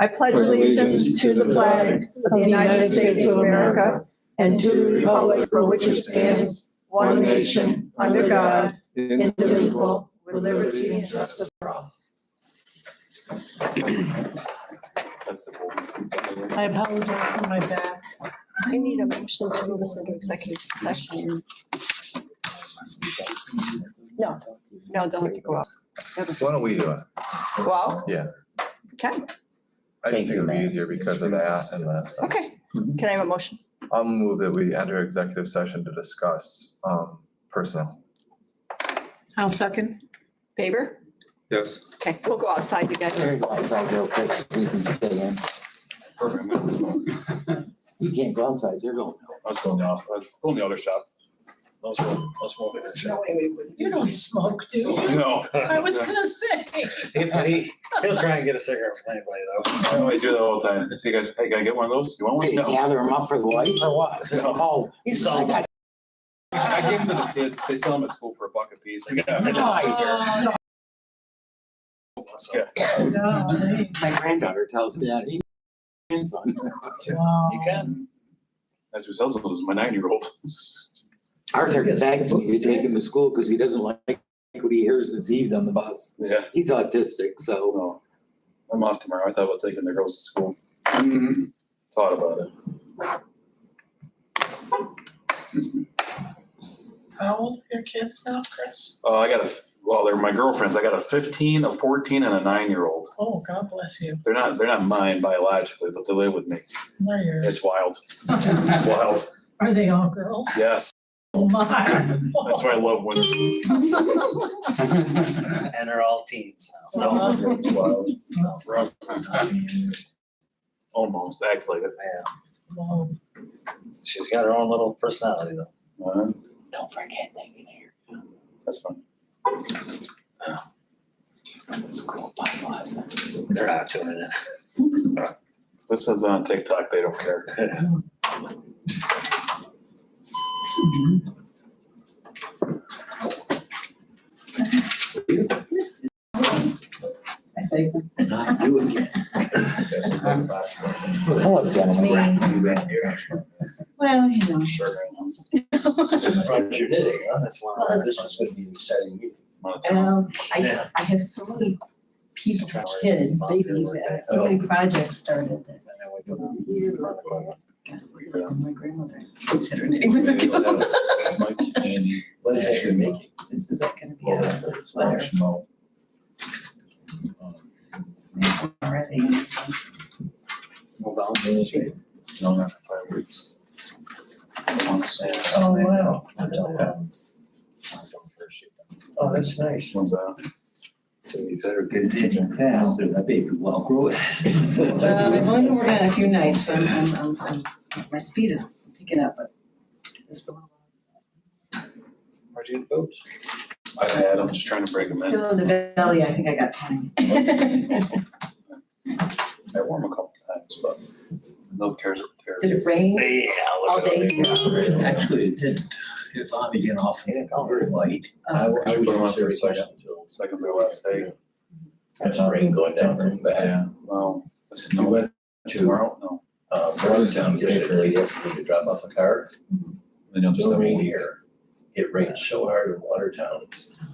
I pledge allegiance to the flag of the United States of America and to the republic for which it stands, one nation, under God, indivisible, with liberty and justice for all. That's the boldest. I apologize for my back. I need a motion to move us into executive session. No, don't have to go out. Why don't we do it? Go out? Yeah. Okay, I just think it'd be easier because of that and this. okay. Can I have a motion? I'll move that we enter executive session to discuss personnel. I'll second. Favor? Yes. Okay, we'll go outside, you guys. Go outside real quick so we can stay in. You can't go outside, they're going. I was going off, I was going the other shop. I was smoking that shop. You don't smoke, do you? No. I was gonna say. He'll try and get a cigarette from anybody though. I only do that all the time. I say, guys, hey, can I get one of those? You want one? Wait, No. gather them up for the wife or what? No. Oh, He's I got I give them to the kids. They sell them at school for $1 a piece. nice. Yeah. No, hey, My granddaughter tells me that. Grandson. wow. You can. That's who sells those, my 9-year-old. Arthur gets angry. We take him to school because he doesn't like what he hears and sees on the bus. Yeah. He's autistic, so. No. I'm off tomorrow. I thought about taking the girls to school. Thought about it. How old are your kids now, Chris? They're my girlfriends. I got a 15, a 14, and a 9-year-old. Oh, God bless you. They're not mine biologically, but they live with me. They're yours. It's wild. It's wild. Are they all girls? Yes. Oh, my. That's why I love winter. And they're all teens Uh-huh. It's wild. Well, Almost acts like it. now. well, She's got her own little personality though. Don't forget they can hear. That's fun. School bus lesson. They're not tuning in. This is on TikTok. They don't care. I say, Not you again. Hello, gentlemen. well, you know. Roger knitting, huh? That's one. This is gonna be exciting. I have so many people, kids, babies, so many projects started that. My grandmother considered knitting. What is that you're making? This is gonna be a sweater already. Hold on, ministry. No, not for 5 weeks. oh, wow. Oh, that's nice. One's out. So you better get it in your fast, or that baby will outgrow it. Well, I've only been working on a few nights, so I'm my speed is picking up, but it's going Where'd you get the boots? I had. I'm just trying to break them in. still in the belly. I think I got time. I wore them a couple times, but no tears. Did it rain? Yeah. All day? Actually, it didn't. It's on again off. Very light. I put them on for a second. Second's our last day. That's rain going down from back. Yeah. Well, this is You no went to tomorrow. No. Watertown yesterday to drop off a car. Then you'll just No have rain one here. It rained so hard in Watertown,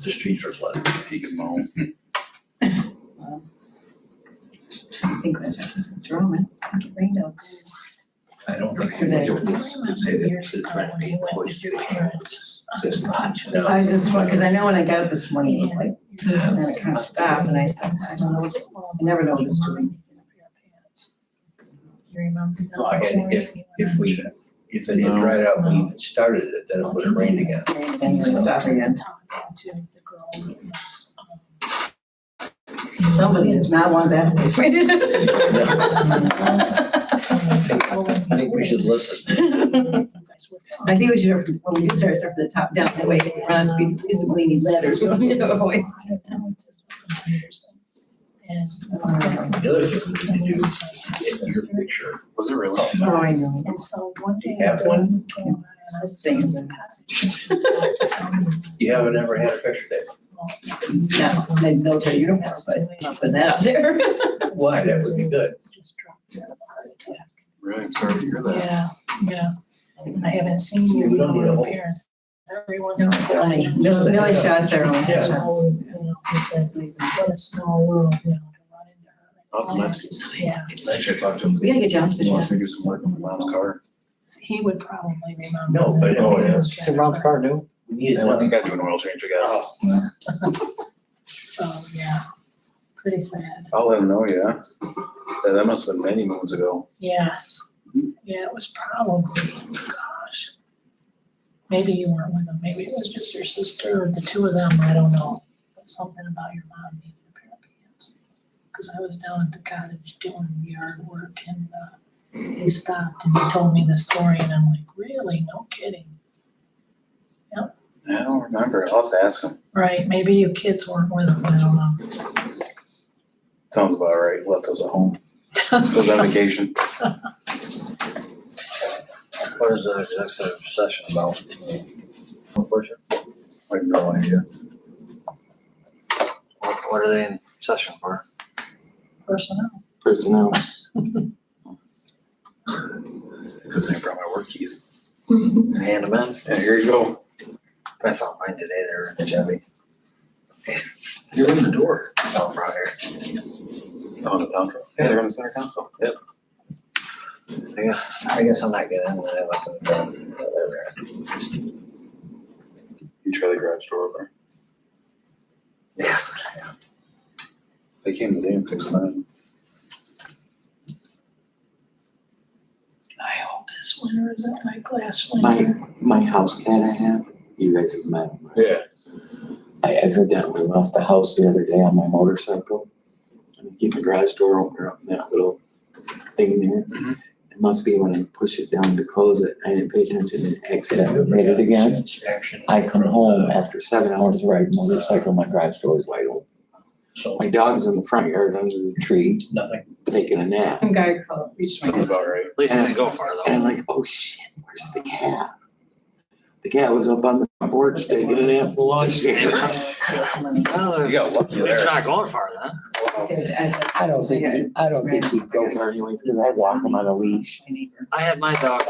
the streets were flooded. peak and mow. I think that's drama. I think it rained out. I don't think Yesterday. you could say that it's trying to be poised. It's just not. I was just, because I know when I got up this morning, it was like, and then it kind of stopped, and I said, I don't know, I never know what's doing. You remember? Well, and if it had dried out when you even started it, then it would have rained again. And then it stopped again. Somebody does not want that persuaded. I think we should listen. I think we should, when we do start from the top down, that way, we're not speaking, please don't need letters, we don't need a voice. The other thing we can do is your picture. Was it really? Oh, I know. And so one day. You have one? This thing is. You haven't ever had a picture, Dave? No, they military uniform, but not putting that out there. Why, that would be good. Just dropped dead of a heart attack. Really, I'm sorry to hear that. Yeah. I haven't seen you We don't need a whole- parents. Everyone's. No, they're only, Millie shots are only Yeah. shots. Always, he said, what a small world, to run into her. I'll have to Yeah, I should talk to him. We gotta get John's He picture. wants me to do some work on my mom's car. he would probably remember. No, but- Oh, yeah. It's around the car, no? We need it I think done. I do an oil change, I guess. So, yeah, pretty sad. I'll let him know, yeah. Yeah, that must have been many moons ago. Yes, yeah, it was probably, gosh. Maybe you weren't with them, maybe it was just your sister or the two of them, I don't know. But something about your mom needed a pair of pants. Cause I was down at the cottage doing yard work and, he stopped and he told me the story and I'm like, really? No kidding. I don't remember. I'll have to ask him. Right, maybe you kids weren't with them, I don't know. Sounds about right. Left us at home. Was on vacation. What is the executive session about? Unfortunately. I have no idea. What are they in session for? Personnel. Personnel. Good thing I brought my work keys. Hand them in? Yeah, here you go. I found mine today, they were in the Chevy. You're in the door. Oh, right here. Oh, the town truck. Yeah, they're on the center console. Yep. I guess I'm not getting in, I left them in the You try the garage door over. Yeah. They came today and fixed mine. I hope this winter isn't like last My, winter. my house cat I have, you guys have met him, right? Yeah. I accidentally left the house the other day on my motorcycle. And I keep the garage door open up in that little thing there. Mhm. It must be when I push it down to close it, I didn't pay attention and accidentally made it again. I come home after 7 hours riding motorcycle, my garage door is wide open. So, My dog's in the front yard under the tree, nothing. taking a nap. Some guy called, reached Sounds about right. At least it didn't go far And I'm like, oh shit, where's the cat? The cat was up on the porch taking a nap for lunch. You got lucky It's there. not going far then. I don't think he'd go far anyways, cause I walk him on a leash. I had my dog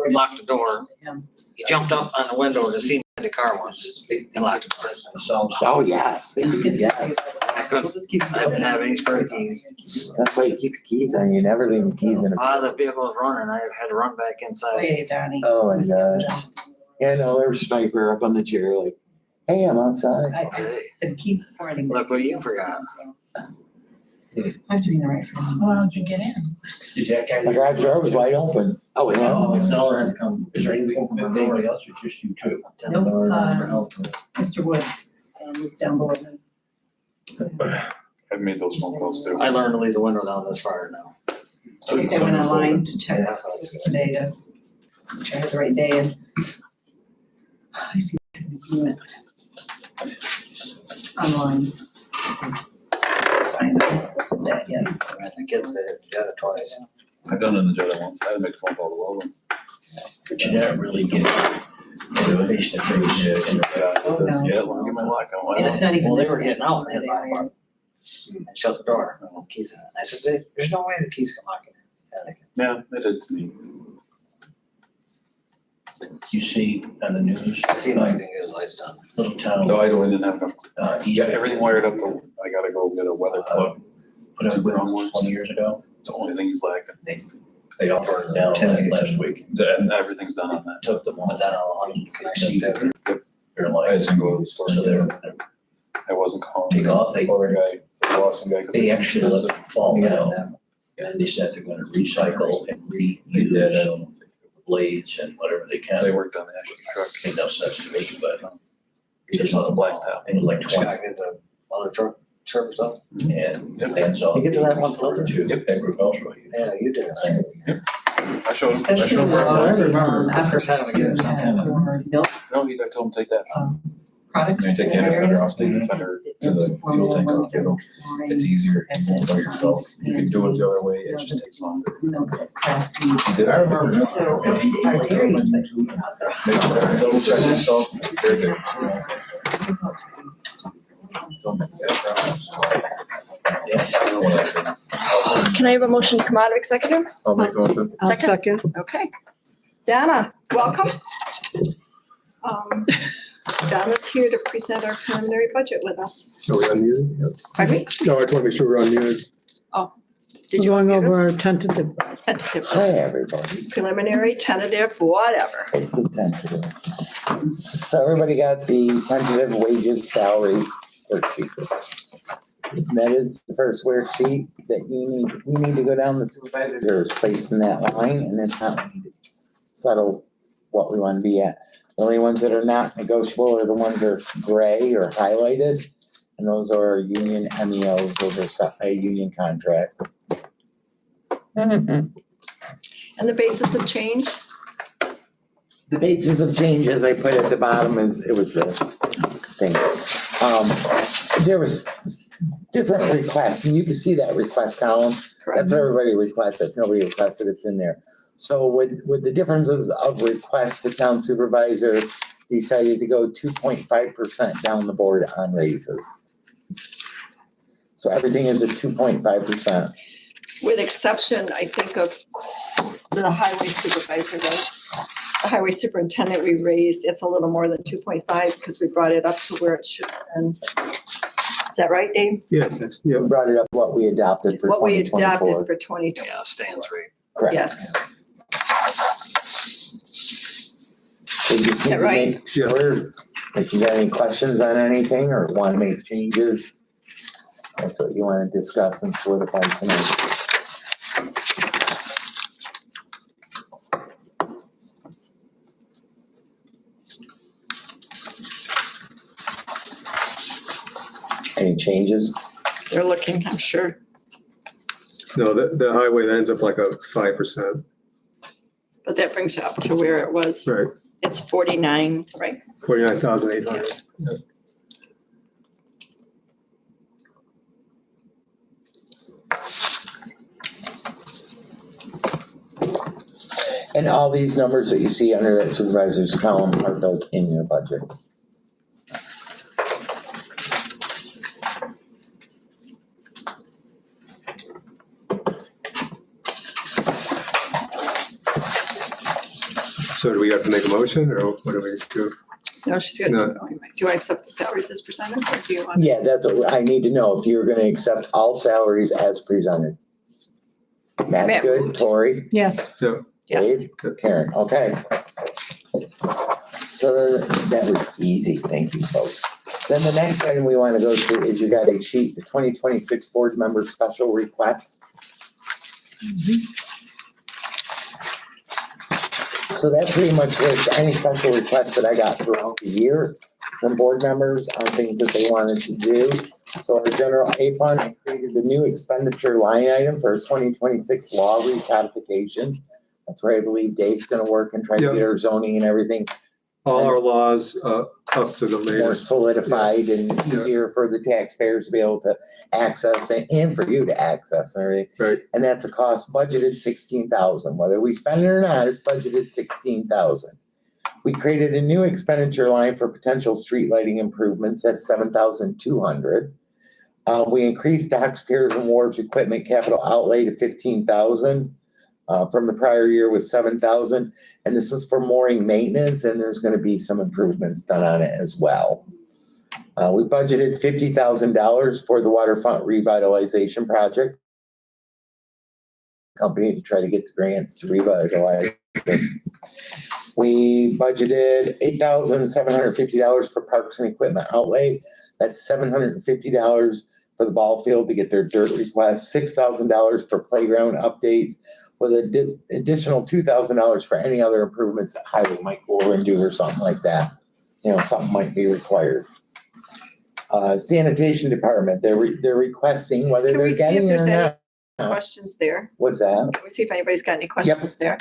lock the door. He jumped up on the window to see me in the car once and locked the door. So Oh, yes, they do, yes. I didn't have any spare keys. That's why you keep your keys on, you never leave your keys in a. While the vehicle was running, I had to run back inside. Hey, Donnie. Oh my gosh. Yeah, no, there was Sniper up on the chair like, hey, I'm outside. I could keep pointing. Look what you forgot. I have to be in the right frame. So how'd you get in? My garage door was wide open. Oh, yeah. Seller had to come. Is there anything from anybody else or just you two? Nope, Mr. Woods, he's down below. I've made those phone calls too. I learned to leave the window down this far now. I went online to check this today to check the right day and I see agreement online. Signed up for that, yes. The kids did it, did it twice. I've done it in the Jetta once. I had to make a phone call to Weldon. But you didn't really get face to face. Yeah, Oh, no. yeah, let me get my lock on. And it's not even. Well, they were getting out, they had to lock up and shut the door, no keys in it. I said, there's no way the keys can lock in it. Yeah, they did to me. You see on the news, I see lighting his lights done. little town, No, I didn't have enough. East Yeah, everything wired up. I gotta go get a weather plug. put up Two wrong ones. 20 years ago. It's the only thing he's lacking. They offered down last week. And everything's done on that. Took them But on then I'll, you could see that. their I lights. just didn't go to the store. So they're, I wasn't calling. take off, The other guy, the Boston guy. 'cause they actually let them fall Yeah. down. And they said they're gonna recycle and reuse some blades and whatever they They can. worked on the actual truck. Ain't no sense to me, but Just on the blacktop. it was like Just 20 gotta get the other truck serviced up. and Yep. that's all. You get to that one filter? To Yep. agricultural use. Yeah, you did. I showed him. I Especially showed him where with it's at. efforts First time I get some kind of- or milk No, I told him to take that. products. Can I take the inner fender off, take the fender to the fuel tank off, you know? It's easier And then by yourself. You can do it the other way, it just takes longer. milk that craft meat. He did. I remember. So, our dairy, Double check myself. Very good. Can I have a motion to come out of executive? I'll make a motion. I'll Second. second. Okay. Donna, welcome. Donna's here to present our preliminary budget with us. Are we unmuted? Pardon me? No, I just want to make sure we're unmuted. Did We're you going want to over our tentative. tentative, Hey, everybody. preliminary, tentative, whatever? It's the tentative. So everybody got the tentative wages, salary worksheet. That is the first worksheet that we need to go down the supervisor's place in that line, and then not we need to settle what we want to be at. The only ones that are not negotiable are the ones that are gray or highlighted, and those are union MEOs, those are set by a union contract. And the basis of change? The basis of change, as I put at the bottom, it was this thing. There was different requests, and you can see that request column. That's what everybody requested. If nobody requested, it's in there. So with the differences of requests, the town supervisor decided to go 2.5% down the board on raises. So everything is at 2.5%. With exception, I think, of the highway supervisor, right? The highway superintendent, we raised, it's a little more than 2.5 because we brought it up to where it should have been. Is that right, Dave? Yes, it's, yeah. We brought it up what we adopted for What we 2024. adopted for 2020. Yeah, stands right. Correct. Yes. So you just need that to right? make sure if you got any questions on anything or want to make changes, that's what you want to discuss and solidify tonight. Any changes? They're looking, I'm sure. No, the highway that ends up like a 5%. But that brings you up to where it was. Right, It's 49, right? 49,800. Yeah. And all these numbers that you see under that supervisor's column are built in your budget. So do we have to make a motion or what do we do? No, she's good. No. Do you want to accept the salaries as presented or do you want? Yeah, that's what I need to know, if you're gonna accept all salaries as presented. Matt's Matt good, moved. Tori, Yes. Yes. Dave, Karen, okay. So that was easy, thank you, folks. Then the next item we wanna go through is you got a sheet, the 2026 board member special requests. So that pretty much lists any special requests that I got throughout the year from board members on things that they wanted to do. So our general A fund, I created a new expenditure line item for 2026 law recodifications. That's where I believe Dave's gonna work and try to get our zoning and everything All our laws up to the more latest. solidified and Yeah. easier for the taxpayers to be able to access and for you to access and everything. Right. And that's a cost budgeted 16,000. Whether we spend it or not, it's budgeted 16,000. We created a new expenditure line for potential street lighting improvements. That's 7,200. We increased taxpayers and wharves equipment capital outlay to 15,000. From the prior year was 7,000, and this is for mooring maintenance, and there's gonna be some improvements done on it as well. We budgeted $50,000 for the waterfront revitalization project. Company to try to get the grants to revitalize it. We budgeted $8,750 for parks and equipment outlay. That's $750 for the ball field to get their dirt request, $6,000 for playground updates, with an additional $2,000 for any other improvements that highway might go over and do or something like that. You know, something might be required. Sanitation department, they're requesting whether Can they're we see if getting it there's or any not. questions there? What's that? Can we see if anybody's got any questions there?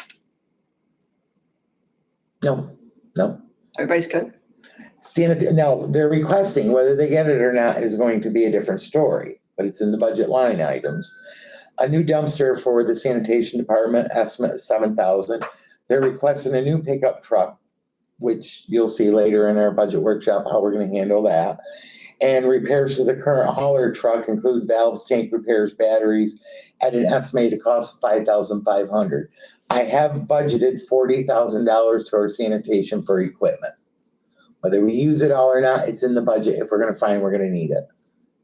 No. Everybody's good? No, they're requesting whether they get it or not is going to be a different story, but it's in the budget line items. A new dumpster for the sanitation department, estimate 7,000. They're requesting a new pickup truck, which you'll see later in our budget workshop, how we're gonna handle that. And repairs to the current hauler truck include valves, tank repairs, batteries, at an estimated cost of $5,500. I have budgeted $40,000 towards sanitation for equipment. Whether we use it all or not, it's in the budget. If we're gonna find we're gonna need it.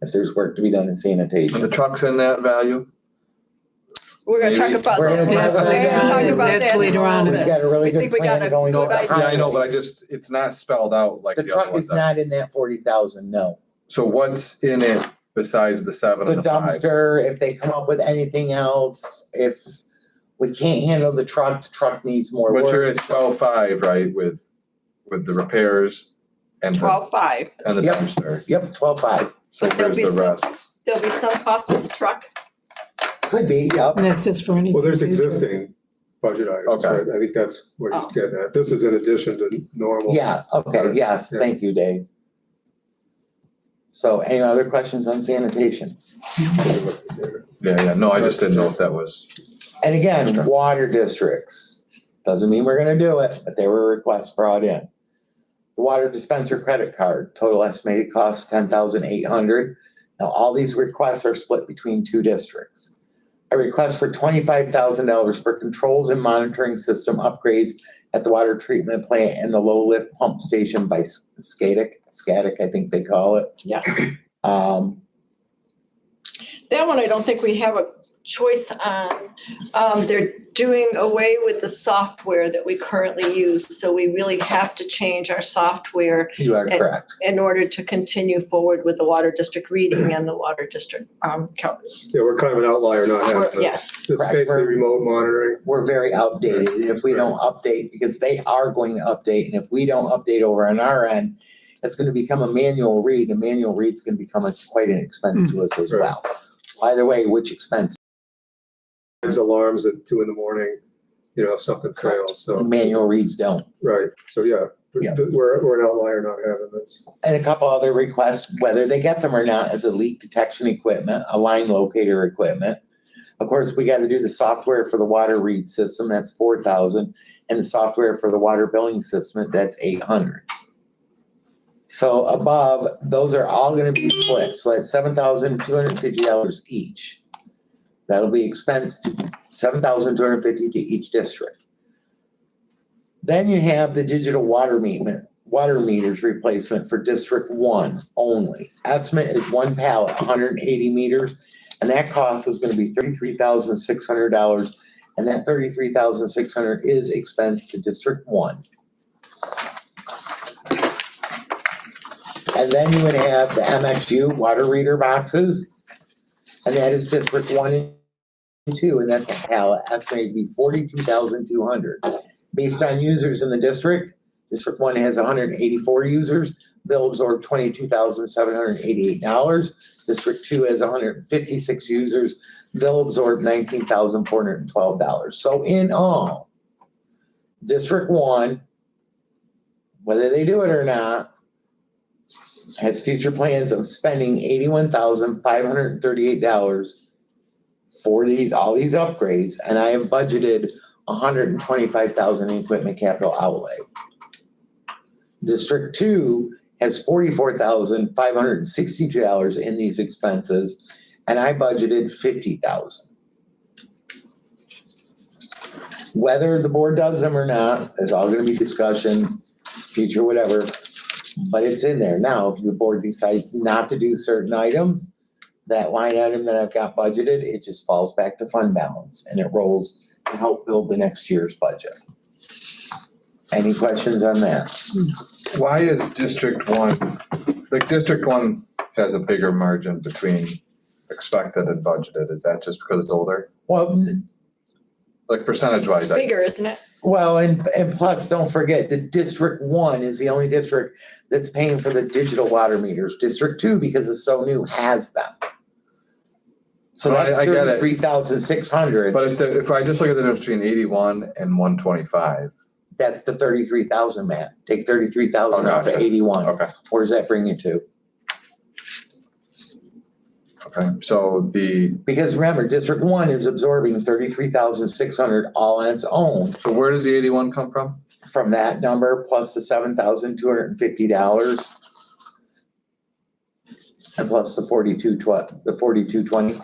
If there's work to be done in And the sanitation. truck's in that value? We're gonna talk about We're that. gonna talk about We're gonna that. talk about That's that in a later on. little We've bit. got a really We good think we plan got a going. good on. idea. Yeah, I know, but it's not spelled out like The the other truck ones. is not in that 40,000, no. So what's in it besides the 7 The and the 5? dumpster, if they come up with anything else, if we can't handle the truck needs more But you're work. at 12.5, right, with the repairs and the 12.5. Yep. dumpster. Yep, 12.5. So But there'll where's be the some- rest? There'll be some cost to the truck. Could be, yep. And that's just for any. Well, there's existing budget items, Okay. right? I think that's what he's Oh. getting at. This is in addition to normal. Yeah, okay, yes, Yeah. thank you, Dave. So any other questions on sanitation? Yeah, no, I just didn't know if that was, And again, Extra. water districts, doesn't mean we're gonna do it, but there were requests brought in. The water dispenser credit card, total estimated cost $10,800. Now, all these requests are split between two districts. A request for $25,000 for controls and monitoring system upgrades at the water treatment plant and the low lift pump station by Scatic, I think they call it. Yes. That one, I don't think we have a choice on. They're doing away with the software that we currently use. So we really have to change our software You are correct. in order to continue forward with the water district reading and the water district count. Yeah, we're kind of an outlier not having this. Yes. This is Correct. basically remote monitoring. We're very outdated, and if we don't update, because they are going to update, and if we don't update over on our end, it's gonna become a manual read, and manual read's gonna become quite an expense to us as Right. well. By the way, which expense? It's alarms at 2 a.m, if something fails, so, Manual reads don't. right, so yeah, Yeah. we're an outlier not having this. And a couple other requests, whether they get them or not, is a leak detection equipment, a line locator equipment. Of course, we gotta do the software for the water read system, that's 4,000, and the software for the water billing system, that's 800. So above, those are all gonna be split, so that's $7,250 each. That'll be expensed to $7,250 to each district. Then you have the digital water meters replacement for District 1 only. Estimate is one pallet, 180 meters, and that cost is gonna be $33,600, and that $33,600 is expense to District 1. And then you would have the MXU water reader boxes, and that is District 1 and 2, and that's a pallet estimated to be $42,200. Based on users in the district, District 1 has 184 users, they'll absorb $22,788. District 2 has 156 users, they'll absorb $19,412. So in all, District 1, whether they do it or not, has future plans of spending $81,538 for all these upgrades, and I have budgeted $125,000 in equipment capital outlay. District 2 has $44,562 in these expenses, and I budgeted $50,000. Whether the board does them or not, there's all gonna be discussions, future whatever, but it's in there. Now, if the board decides not to do certain items, that line item that I've got budgeted, it just falls back to fund balance and it rolls to help build the next year's budget. Any questions on that? why is District 1, like District 1 has a bigger margin between expected and budgeted, is that just because it's older? Well, Like percentage wise? It's bigger, isn't it? well, and plus, don't forget, the District 1 is the only district that's paying for the digital water meters. District 2, because it's so new, has them. So No, that's I get it. $33,600. But if I just look at the difference between 81 and 125, That's the 33,000, Matt. Take 33,000 Oh, off of gotcha. 81. okay, Where does that bring you to? okay, so Because remember, District 1 is absorbing 33,600 all on its own. so where does the 81 come from? From that number plus the $7,250. And plus the 4220.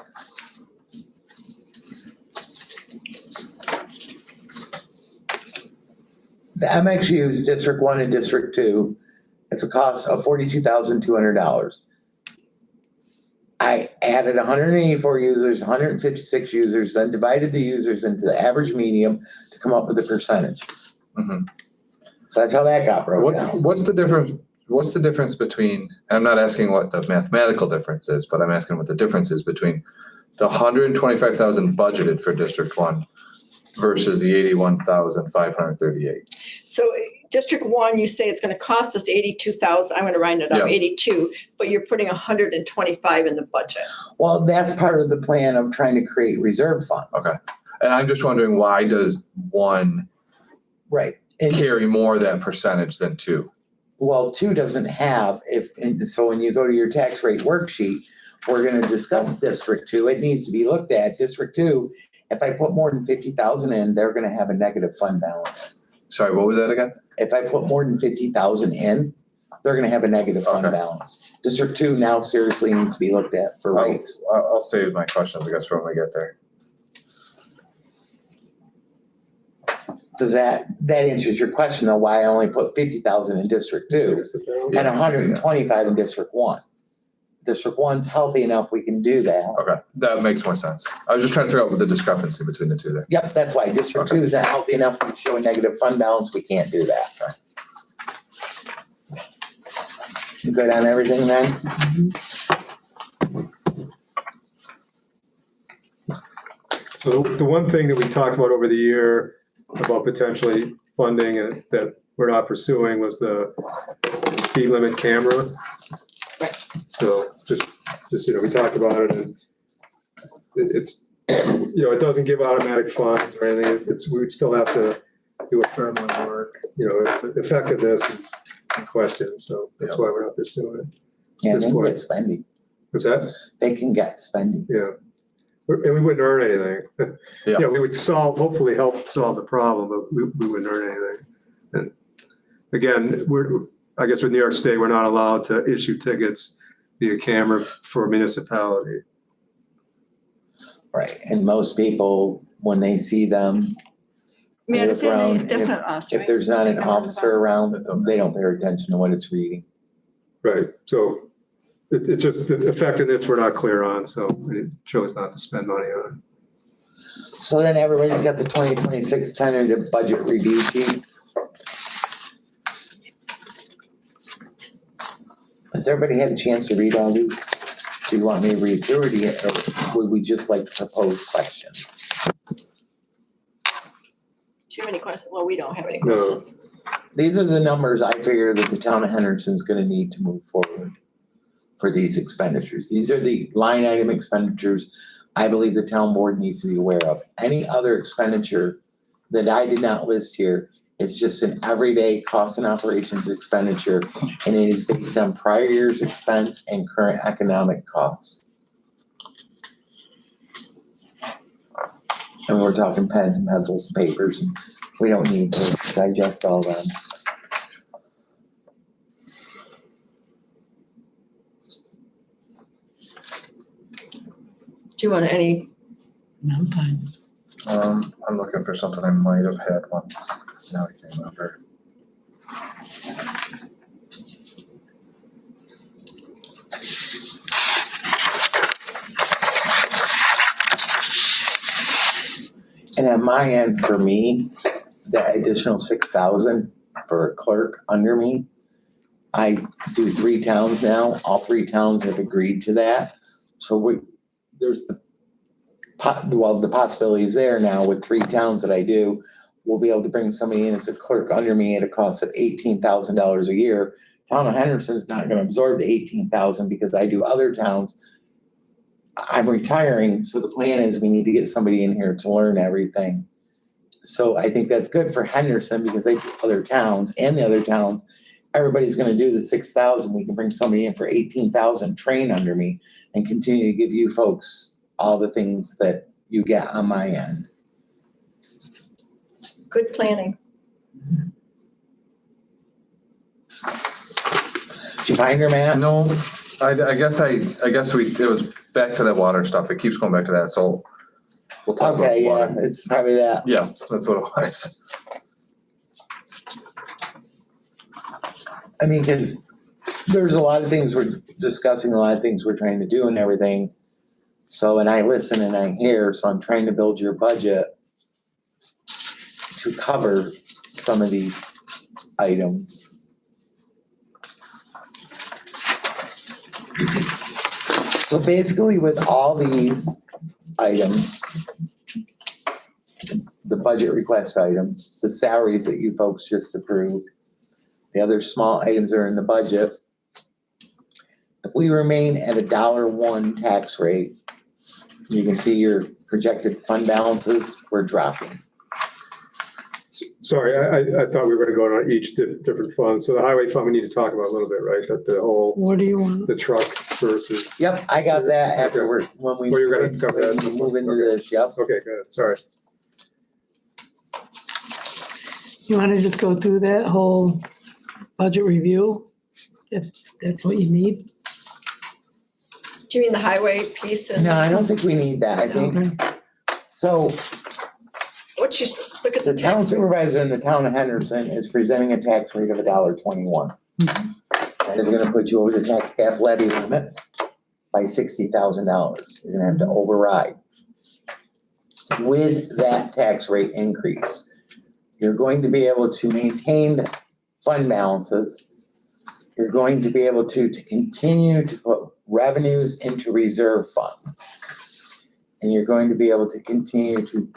The MXU's District 1 and District 2, it's a cost of $42,200. I added 184 users, 156 users, then divided the users into the average medium to come up with the percentages. Mhm. So that's how that got broken down. What's the difference between, I'm not asking what the mathematical difference is, but I'm asking what the difference is between the 125,000 budgeted for District 1 versus the 81,538. So District 1, you say it's gonna cost us 82,000, I'm gonna round it up, Yeah. 82, but you're putting 125 in the budget. Well, that's part of the plan of trying to create reserve funds. Okay. And I'm just wondering, why does 1 Right. And carry more of that percentage than 2? well, 2 doesn't have, so when you go to your tax rate worksheet, we're gonna discuss District 2. It needs to be looked at. District 2, if I put more than 50,000 in, they're gonna have a negative fund balance. Sorry, what was that again? If I put more than 50,000 in, they're gonna have a negative fund Okay. balance. District 2 now seriously needs to be looked at for rates. I'll save my questions, I guess, for when we get there. Does that answers your question though, why I only put 50,000 in District 2 Here's the balance. and 125 in District 1? District 1's healthy enough, we can do that. Okay, that makes more sense. I was just trying to figure out what the discrepancy between the two there. Yep, that's why District 2 is not healthy enough to show a negative fund balance, we can't do that. You good on everything then? So the one thing that we talked about over the year about potentially funding and that we're not pursuing was the speed limit camera. So just, we talked about it and it's, it doesn't give automatic funds or anything. We would still have to do a fair amount of work. Effectiveness is in question, so that's why we're not pursuing it. Yeah, This they can point. get spending. What's that? They can get spending. Yeah. And we wouldn't earn anything. Yeah. Yeah, we would hopefully help solve the problem, but we wouldn't earn anything. And again, I guess with New York State, we're not allowed to issue tickets via camera for a municipality. Right, and most people, when they see them, Man, look around, that's not us, if right? there's not an officer around, That's okay. they don't pay attention to what it's reading. Right, so it's just the effectiveness we're not clear on, so we chose not to spend money on So then everybody's got the 2026 tentative budget review sheet. Has everybody had a chance to read all these? Do you want me to read through it, or would we just like to pose questions? Do you have any questions? Well, we don't have any No. questions. These are the numbers I figure that the town of Henderson's gonna need to move forward for these expenditures. These are the line item expenditures I believe the town board needs to be aware of. Any other expenditure that I did not list here is just an everyday cost and operations expenditure, and it is based on prior year's expense and current economic costs. And we're talking pens and pencils and papers, and we don't need to digest all them. Do you want any, I'm fine. I'm looking for something, I might have had one, now I can't remember. And at my end, for me, the additional 6,000 for a clerk under me, I do 3 towns now. All 3 towns have agreed to that. So there's the possibility is there now with 3 towns that I do. We'll be able to bring somebody in as a clerk under me at a cost of $18,000 a year. Town of Henderson's not gonna absorb the $18,000 because I do other towns. I'm retiring, so the plan is we need to get somebody in here to learn everything. So I think that's good for Henderson because they do other towns and the other towns. Everybody's gonna do the 6,000. We can bring somebody in for 18,000, train under me, and continue to give you folks all the things that you get on my end. good planning? Did you find her, Matt? No, I guess it was back to that water stuff. It keeps going back to that, so we'll talk about Okay, yeah, water. it's probably that. Yeah, that's what it was. I mean, cause there's a lot of things we're discussing, a lot of things we're trying to do and everything. So, and I listen and I hear, so I'm trying to build your budget to cover some of these items. So basically with all these items, the budget request items, the salaries that you folks just approved, the other small items are in the budget. If we remain at $1 tax rate, you can see your projected fund balances were dropping. Sorry, I thought we were gonna go on each different fund. So the highway fund, we need to talk about a little bit, right? That the whole, What do you want? the truck versus, Yep, I got that afterward, when we Well, you're gonna cover that. when we move into Okay. this, yep. okay, good, sorry. You want to just go through that whole budget review? If that's what you need? Do you mean the highway piece and No, I don't think we need that, I think, Okay. so what you, look at the the town tax rate. supervisor in the town of Henderson is presenting a tax rate of $1.21. That is gonna put you over the tax cap levy limit by $60,000. You're gonna have to override. With that tax rate increase, you're going to be able to maintain fund balances. You're going to be able to continue to put revenues into reserve funds. And you're going to be able to continue to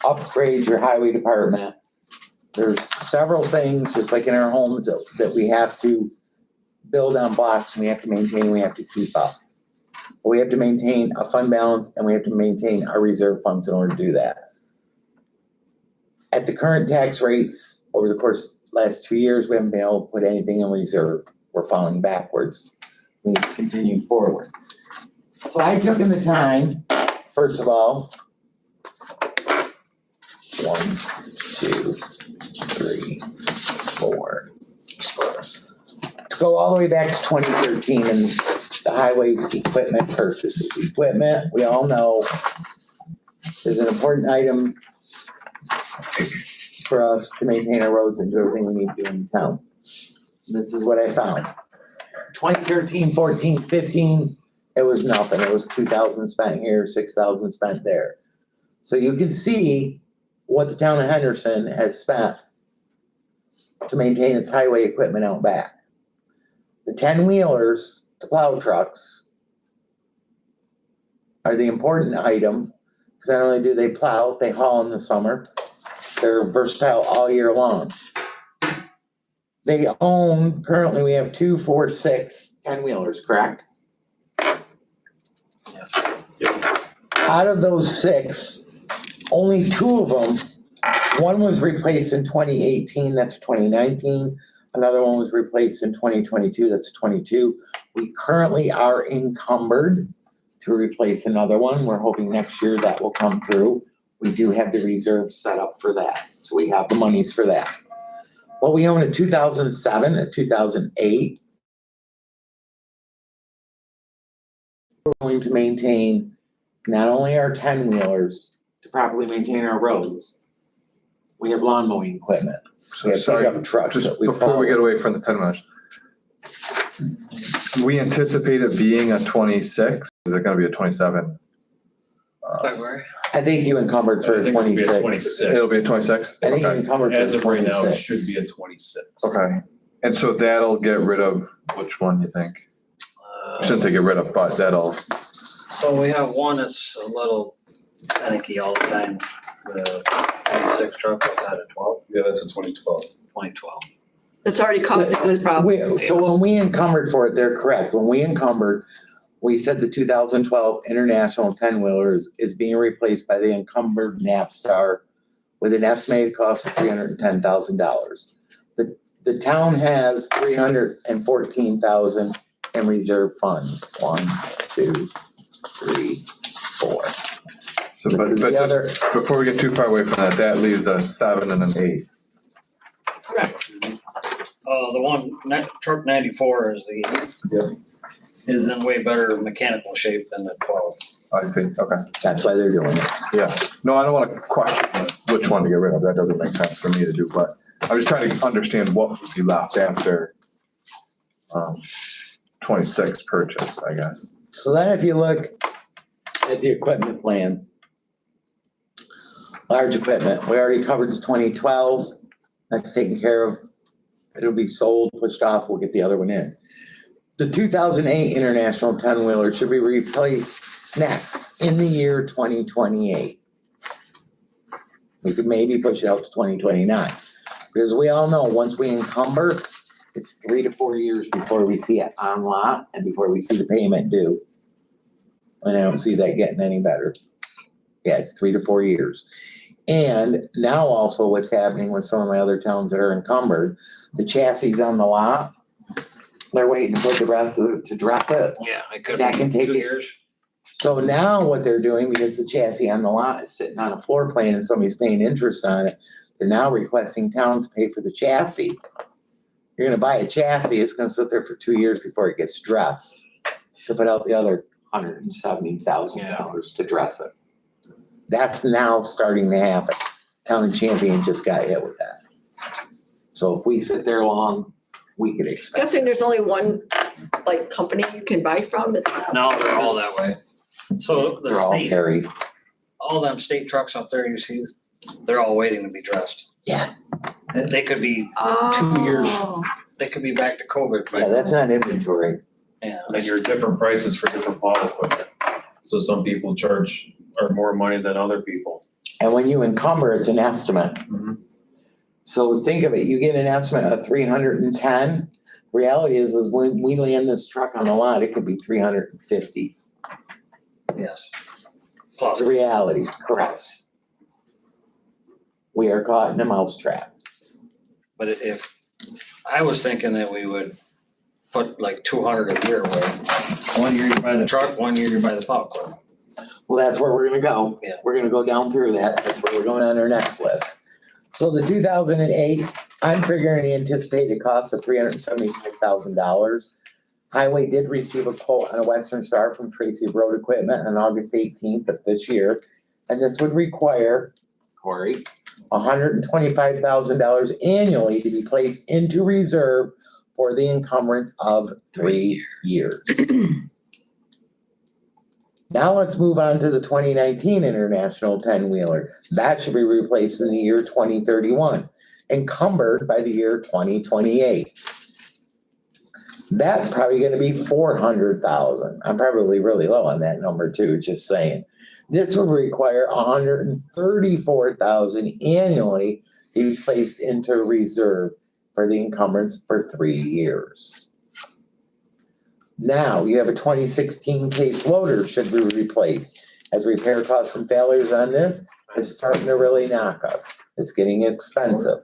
upgrade your highway department. There's several things, just like in our homes, that we have to build on blocks, and we have to maintain, we have to keep up. But we have to maintain a fund balance, and we have to maintain our reserve funds in order to do that. At the current tax rates, over the course of the last 2 years, we haven't been able to put anything in reserve. We're falling backwards. We need to continue forward. So I took in the time, first of all, 1, 2, 3, 4. To go all the way back to 2013 and the highways equipment purchases. Equipment, we all know, is an important item for us to maintain our roads and do everything we need to do in town. This is what I found. 2013, 14, 15, it was nothing. It was 2,000 spent here, 6,000 spent there. So you can see what the town of Henderson has spent to maintain its highway equipment out back. The 10-wheelers, the plow trucks, are the important item, because not only do they plow, they haul in the summer. They're versatile all year long. They own, currently we have 2, 4, 6 10-wheelers, correct? Out of those 6, only 2 of them, one was replaced in 2018, that's 2019. Another one was replaced in 2022, that's 22. We currently are encumbered to replace another one. We're hoping next year that will come through. We do have the reserve set up for that, so we have the monies for that. What we own in 2007, and 2008, we're going to maintain not only our 10-wheelers to properly maintain our roads, we have lawn mowing equipment. We So have sorry, pickup trucks just that we before we follow. get away from the 10 miles. We anticipate it being a 26, is it gonna be a 27? February. I think you encumbered for I think it'll be a 26. 26. It'll be a 26? I think you Okay. encumbered for 26. As of right now, it should be a 26. Okay, and so that'll get rid of, which one you think? I shouldn't say get rid of, but that'll, So we have one that's a little panicky all the time, the 96 truck outside of 12, Yeah, that's a 2012. 2012. It's already causing us problems. So when we encumbered for it, they're correct. When we encumbered, we said the 2012 International 10-wheelers is being replaced by the encumbered Napstar with an estimated cost of $310,000. The town has $314,000 in reserve funds. 1, 2, 3, 4. so This is the but other, before we get too far away from that, that leaves a 7 and an 8. Correct. The one, truck 94 is the is in way better mechanical shape than the 12. I see, okay. That's why they're doing it. Yeah, no, I don't wanna question which one to get rid of, that doesn't make sense for me to do, but I was trying to understand what would be left after 26 purchase, I guess. So then if you look at the equipment plan, large equipment, we already covered the 2012, that's taken care of. It'll be sold, pushed off, we'll get the other one in. The 2008 International 10-wheeler should be replaced next in the year 2028. We could maybe push it out to 2029. Because we all know, once we encumber, it's 3 to 4 years before we see it on lot and before we see the payment due. And I don't see that getting any better. Yeah, it's 3 to 4 years. And now also what's happening with some of my other towns that are encumbered, the chassis on the lot, they're waiting to put the rest of it to dress it. Yeah, it could That be can take 2 it. years. So now what they're doing, because the chassis on the lot is sitting on a floor plan and somebody's paying interest on it, they're now requesting towns to pay for the chassis. You're gonna buy a chassis, it's gonna sit there for 2 years before it gets dressed. To put out the other $170,000 to dress it. That's now starting to happen. Town of Champion just got hit with that. So if we sit there long, we could expect. Guessing there's only one, like, company you can buy from, it's not. No, they're all that way. So the They're all state, carried. all them state trucks up there you see, they're all waiting to be dressed. Yeah. They could be, Oh. 2 years. they could be back to COVID, Yeah, but that's not inventory. yeah. And you're different prices for different plow equipment. So some people charge or more money than other people. And when you encumber, it's an estimate. Mhm. So think of it, you get an estimate of 310. Reality is when we land this truck on the lot, it could be 350. Yes. That's Plus, the reality, correct. We are caught in a mousetrap. but if, I was thinking that we would put like 200 a year away. 1 year you buy the truck, 1 year you buy the plow equipment. Well, that's where we're gonna go. Yeah. We're gonna go down through that. That's where we're going on our next list. So the 2008, I'm figuring the anticipated cost of $375,000. Highway did receive a quote on a Western Star from Tracy Road Equipment on August 18th of this year. And this would require, Corey, $125,000 annually to be placed into reserve for the encumbrance of 3 years. Now let's move on to the 2019 International 10-wheeler. That should be replaced in the year 2031, encumbered by the year 2028. That's probably gonna be 400,000. I'm probably really low on that number too, just saying. This would require 134,000 annually to be placed into reserve for the encumbrance for 3 years. Now, you have a 2016 case loader should be replaced, as repair costs and failures on this is starting to really knock us. It's getting expensive.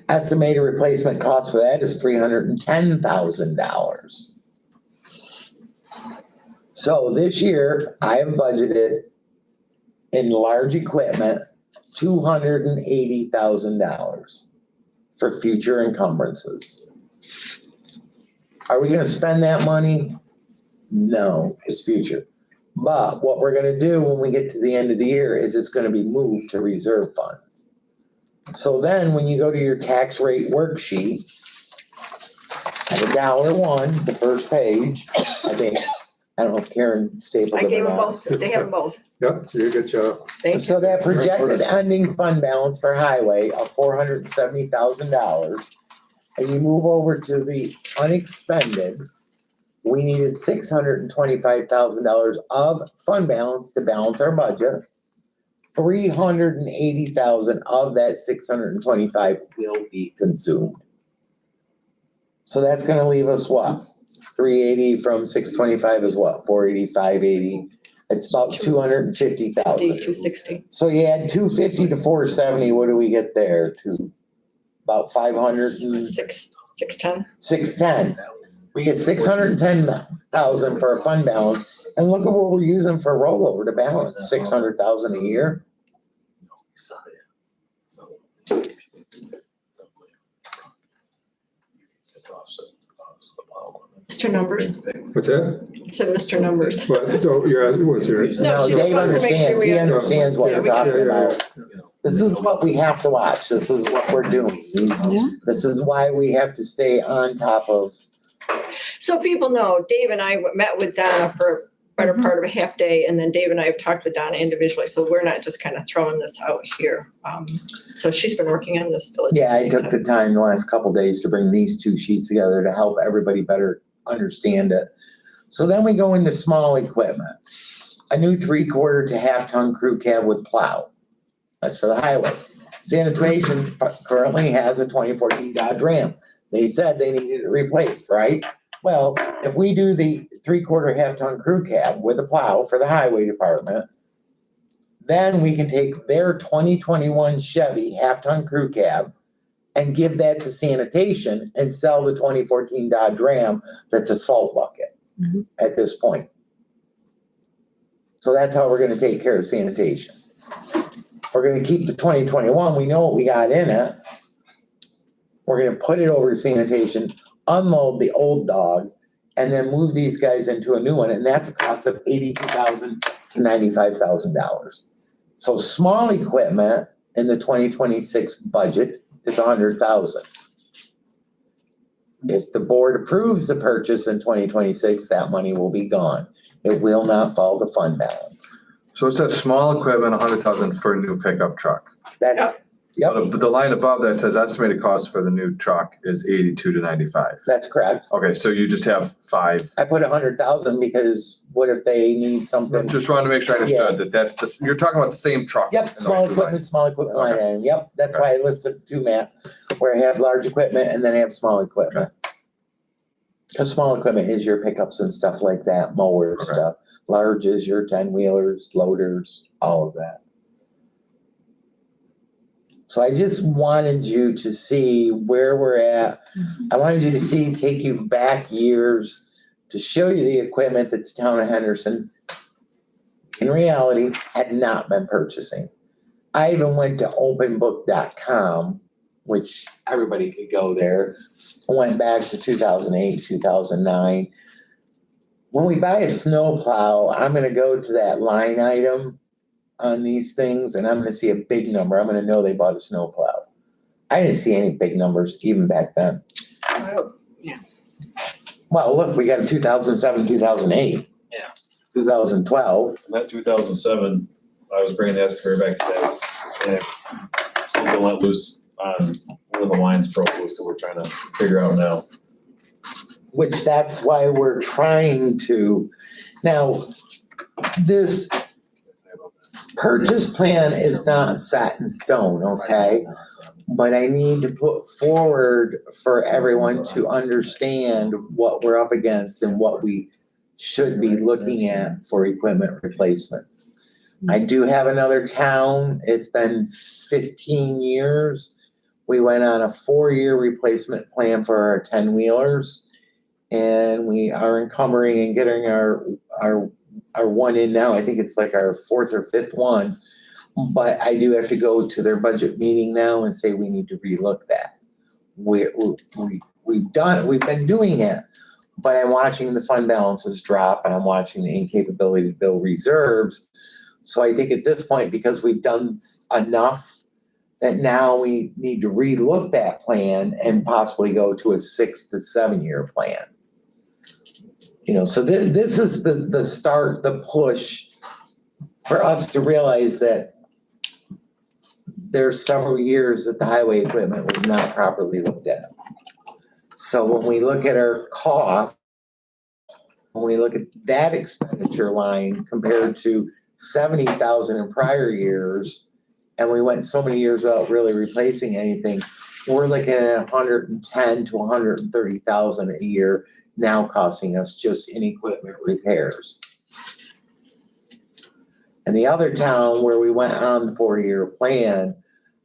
Estimated replacement cost for that is $310,000. So this year, I have budgeted in large equipment, $280,000 for future encumbrances. Are we gonna spend that money? No, it's future. But what we're gonna do when we get to the end of the year is it's gonna be moved to reserve funds. So then when you go to your tax rate worksheet, at $1, the first page, I think, I don't know if Karen stapled I it gave or them not. both, they have them both. Yep, you did a good job. Thank you. So that projected ending fund balance for highway of $470,000. And you move over to the unexpended, we needed $625,000 of fund balance to balance our budget. 380,000 of that 625 will be consumed. So that's gonna leave us what? 380 from 625 is what? 480, 580? It's about 250,000. 260. So you add 250 to 470, what do we get there? To about 500 and 610. 610. We get 610,000 for a fund balance, and look at what we're using for rollover to balance, 600,000 a year. Mr. Numbers, What's that? said Mr. Numbers. What, so you're asking, what's your? No, she No, just Dave wants to make sure understands, we he have- understands what we're talking Yeah, yeah, about. This is what we have to watch. This is what we're doing. This is why we have to stay on top of, So people know, Dave and I met with Donna for a better part of a half day, and then Dave and I have talked with Donna individually, so we're not just kind of throwing this out here. So she's been working on this diligently. yeah, I took the time the last couple days to bring these two sheets together to help everybody better understand it. So then we go into small equipment. A new 3/4 to half-ton crew cab with plow. That's for the highway. Sanitation currently has a 2014 Dodge Ram. They said they needed it replaced, right? Well, if we do the 3/4 half-ton crew cab with a plow for the highway department, then we can take their 2021 Chevy half-ton crew cab and give that to sanitation and sell the 2014 Dodge Ram that's a salt bucket at this point. So that's how we're gonna take care of sanitation. We're gonna keep the 2021, we know what we got in it. We're gonna put it over to sanitation, unload the old dog, and then move these guys into a new one, and that's a cost of $82,000 to $95,000. So small equipment in the 2026 budget is $100,000. If the board approves the purchase in 2026, that money will be gone. It will not fall to fund balance. So it says small equipment, 100,000 for a new pickup truck. That's, yep, But the line above that says estimated cost for the new truck is 82 to 95. that's correct. Okay, so you just have 5. I put 100,000 because what if they need something? Just wanted to make sure I understood that that's the, you're talking about the same truck. Yep, in those small two equipment, lines. small equipment line item, yep, that's why I listed two, Matt, where I have large equipment and then I have small equipment. Cause small equipment is your pickups and stuff like that, mowers, Okay. stuff, large is your 10-wheelers, loaders, all of that. So I just wanted you to see where we're at. I wanted you to see, take you back years to show you the equipment that the town of Henderson in reality had not been purchasing. I even went to openbook.com, which everybody could go there. I went back to 2008, 2009. When we buy a snowplow, I'm gonna go to that line item on these things and I'm gonna see a big number. I'm gonna know they bought a snowplow. I didn't see any big numbers even back then. Well, look, we got a 2007, 2008. Yeah. 2012. In that 2007, I was bringing the excavator back today, and something let loose on one of the lines broke loose, so we're trying to figure out now. Which that's why we're trying to, now, this purchase plan is not set in stone, okay? But I need to put forward for everyone to understand what we're up against and what we should be looking at for equipment replacements. I do have another town, it's been 15 years. We went on a 4-year replacement plan for our 10-wheelers. And we are encumbering and getting our one in now. I think it's like our 4th or 5th one. But I do have to go to their budget meeting now and say we need to relook that. We've been doing it, but I'm watching the fund balances drop and I'm watching the incapability to build reserves. So I think at this point, because we've done enough, that now we need to relook that plan and possibly go to a 6 to 7 year plan. You know, so this is the start, the push for us to realize that there's several years that the highway equipment was not properly looked at. So when we look at our cost, when we look at that expenditure line compared to 70,000 in prior years, and we went so many years without really replacing anything, we're looking at 110 to 130,000 a year now costing us just in equipment repairs. And the other town where we went on the 4-year plan,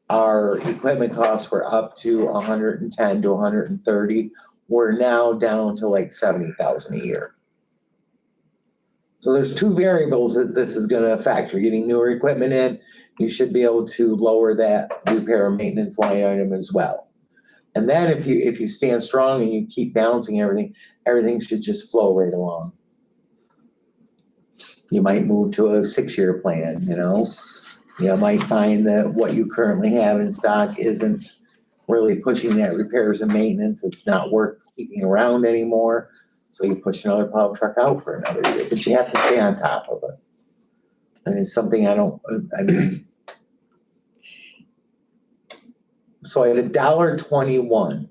our equipment costs were up to 110 to 130. We're now down to like 70,000 a year. So there's 2 variables that this is gonna affect. You're getting newer equipment in, you should be able to lower that repair and maintenance line item as well. And then if you stand strong and you keep balancing everything should just flow right along. You might move to a 6-year plan, you know? You might find that what you currently have in stock isn't really pushing that repairs and maintenance. It's not worth keeping around anymore. So you push another plow truck out for another year, but you have to stay on top of it. And it's something so at $1.21,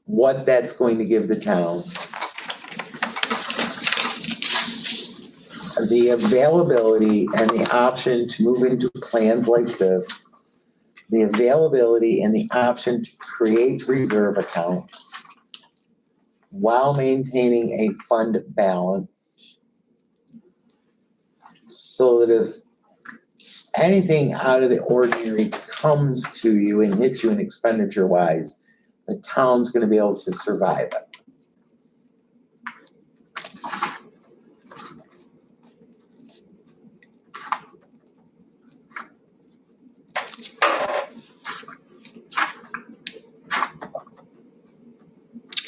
what that's going to give the town, the availability and the option to move into plans like this, the availability and the option to create reserve accounts while maintaining a fund balance, so that if anything out of the ordinary comes to you and hits you in expenditure wise, the town's gonna be able to survive it.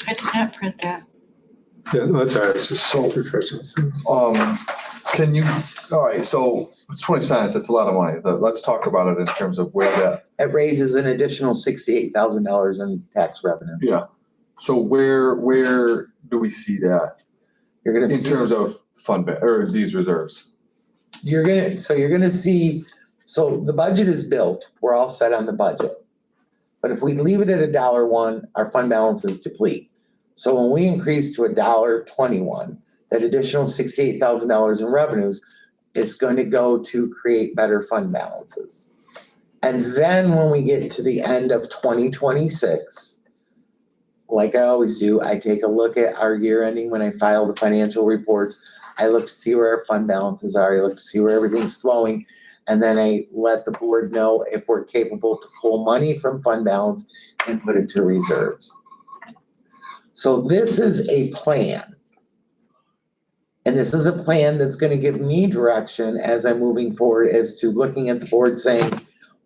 I did not print that. Yeah, that's all right, it's just so refreshing. Can you, all right, so 20 cents, it's a lot of money. Let's talk about it in terms of where that, It raises an additional $68,000 in tax revenue. yeah. So where do we see that You're gonna in see, terms of or these reserves? you're gonna see, so the budget is built, we're all set on the budget. But if we leave it at $1.01, our fund balances deplete. So when we increase to $1.21, that additional $68,000 in revenues, it's going to go to create better fund balances. And then when we get to the end of 2026, like I always do, I take a look at our year ending when I file the financial reports. I look to see where our fund balances are. I look to see where everything's flowing. And then I let the board know if we're capable to pull money from fund balance and put it to reserves. So this is a plan. And this is a plan that's gonna give me direction as I'm moving forward as to looking at the board saying,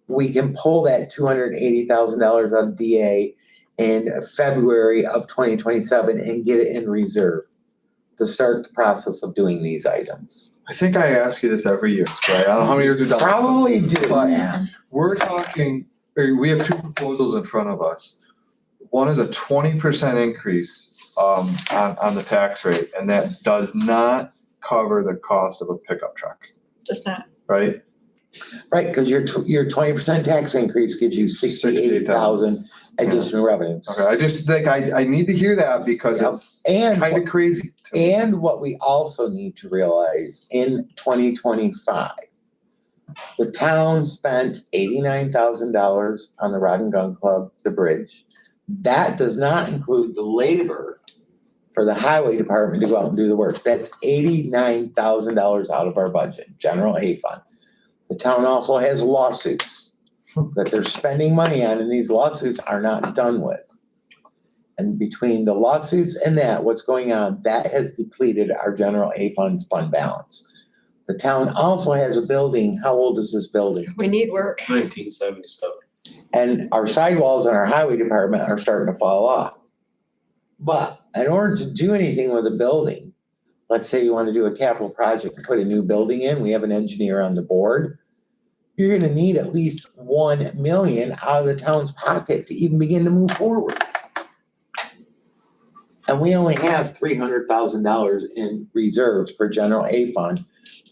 we can pull that $280,000 out of DA in February of 2027 and get it in reserve to start the process of doing these items. I think I ask you this every year, right? I don't know how many years we've done. this. Probably do, But- yeah. We're talking, we have two proposals in front of us. One is a 20% increase on the tax rate, and that does not cover the cost of a pickup truck, Just not. right? Right, because your 20% tax increase gives you 68,000 additional revenues. Okay, I just think I need to hear that because Yep. it's And, kind of crazy to me. and what we also need to realize in 2025, the town spent $89,000 on the Rod and Gun Club, the bridge. That does not include the labor for the highway department to go out and do the work. That's $89,000 out of our budget, general A fund. The town also has lawsuits that they're spending money on, and these lawsuits are not done with. And between the lawsuits and that, what's going on, that has depleted our general A fund balance. The town also has a building. How old is this building? We need work. 1977. And our sidewalls in our highway department are starting to fall off. But in order to do anything with a building, let's say you want to do a capital project and put a new building in, we have an engineer on the board. You're gonna need at least 1 million out of the town's pocket to even begin to move forward. And we only have $300,000 in reserves for general A fund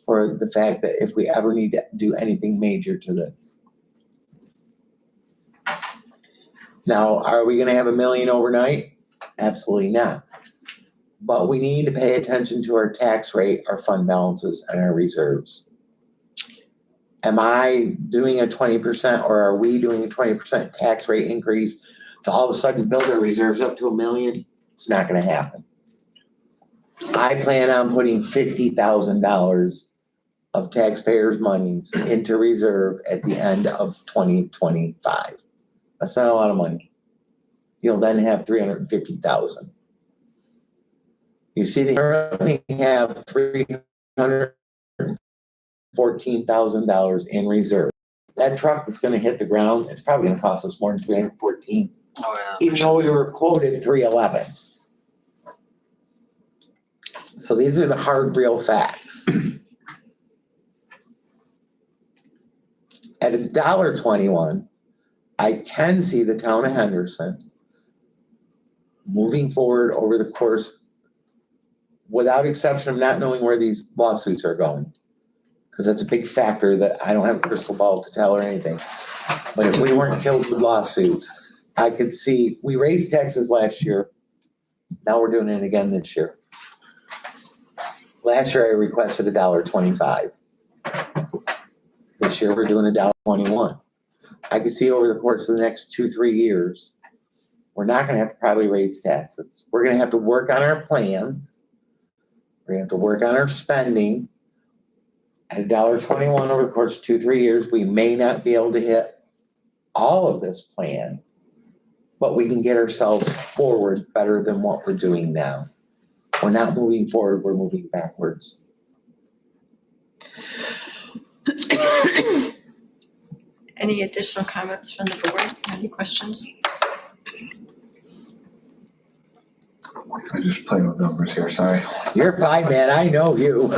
for the fact that if we ever need to do anything major to this. Now, are we gonna have 1 million overnight? Absolutely not. But we need to pay attention to our tax rate, our fund balances, and our reserves. Am I doing a 20% or are we doing a 20% tax rate increase to all of a sudden build our reserves up to 1 million? It's not gonna happen. I plan on putting $50,000 of taxpayers' monies into reserve at the end of 2025. That's not a lot of money. You'll then have 350,000. You see, they currently have $314,000 in reserve. that truck is gonna hit the ground, it's probably gonna cost us more than 314, Oh, yeah. even though we were quoted 311. So these are the hard, real facts. At $1.21, I can see the town of Henderson moving forward over the course, without exception of not knowing where these lawsuits are going. Because that's a big factor that I don't have a crystal ball to tell or anything. But if we weren't killed with lawsuits, I could see, we raised taxes last year. Now we're doing it again this year. Last year I requested $1.25. This year we're doing $1.21. I could see over the course of the next 2-3 years, we're not gonna have to probably raise taxes. We're gonna have to work on our plans. We're gonna have to work on our spending. At $1.21 over the course of 2-3 years, we may not be able to hit all of this plan, but we can get ourselves forward better than what we're doing now. We're not moving forward, we're moving backwards. Any additional comments from the board? Any questions? I'm just playing with numbers here, sorry. You're fine, man, I know you.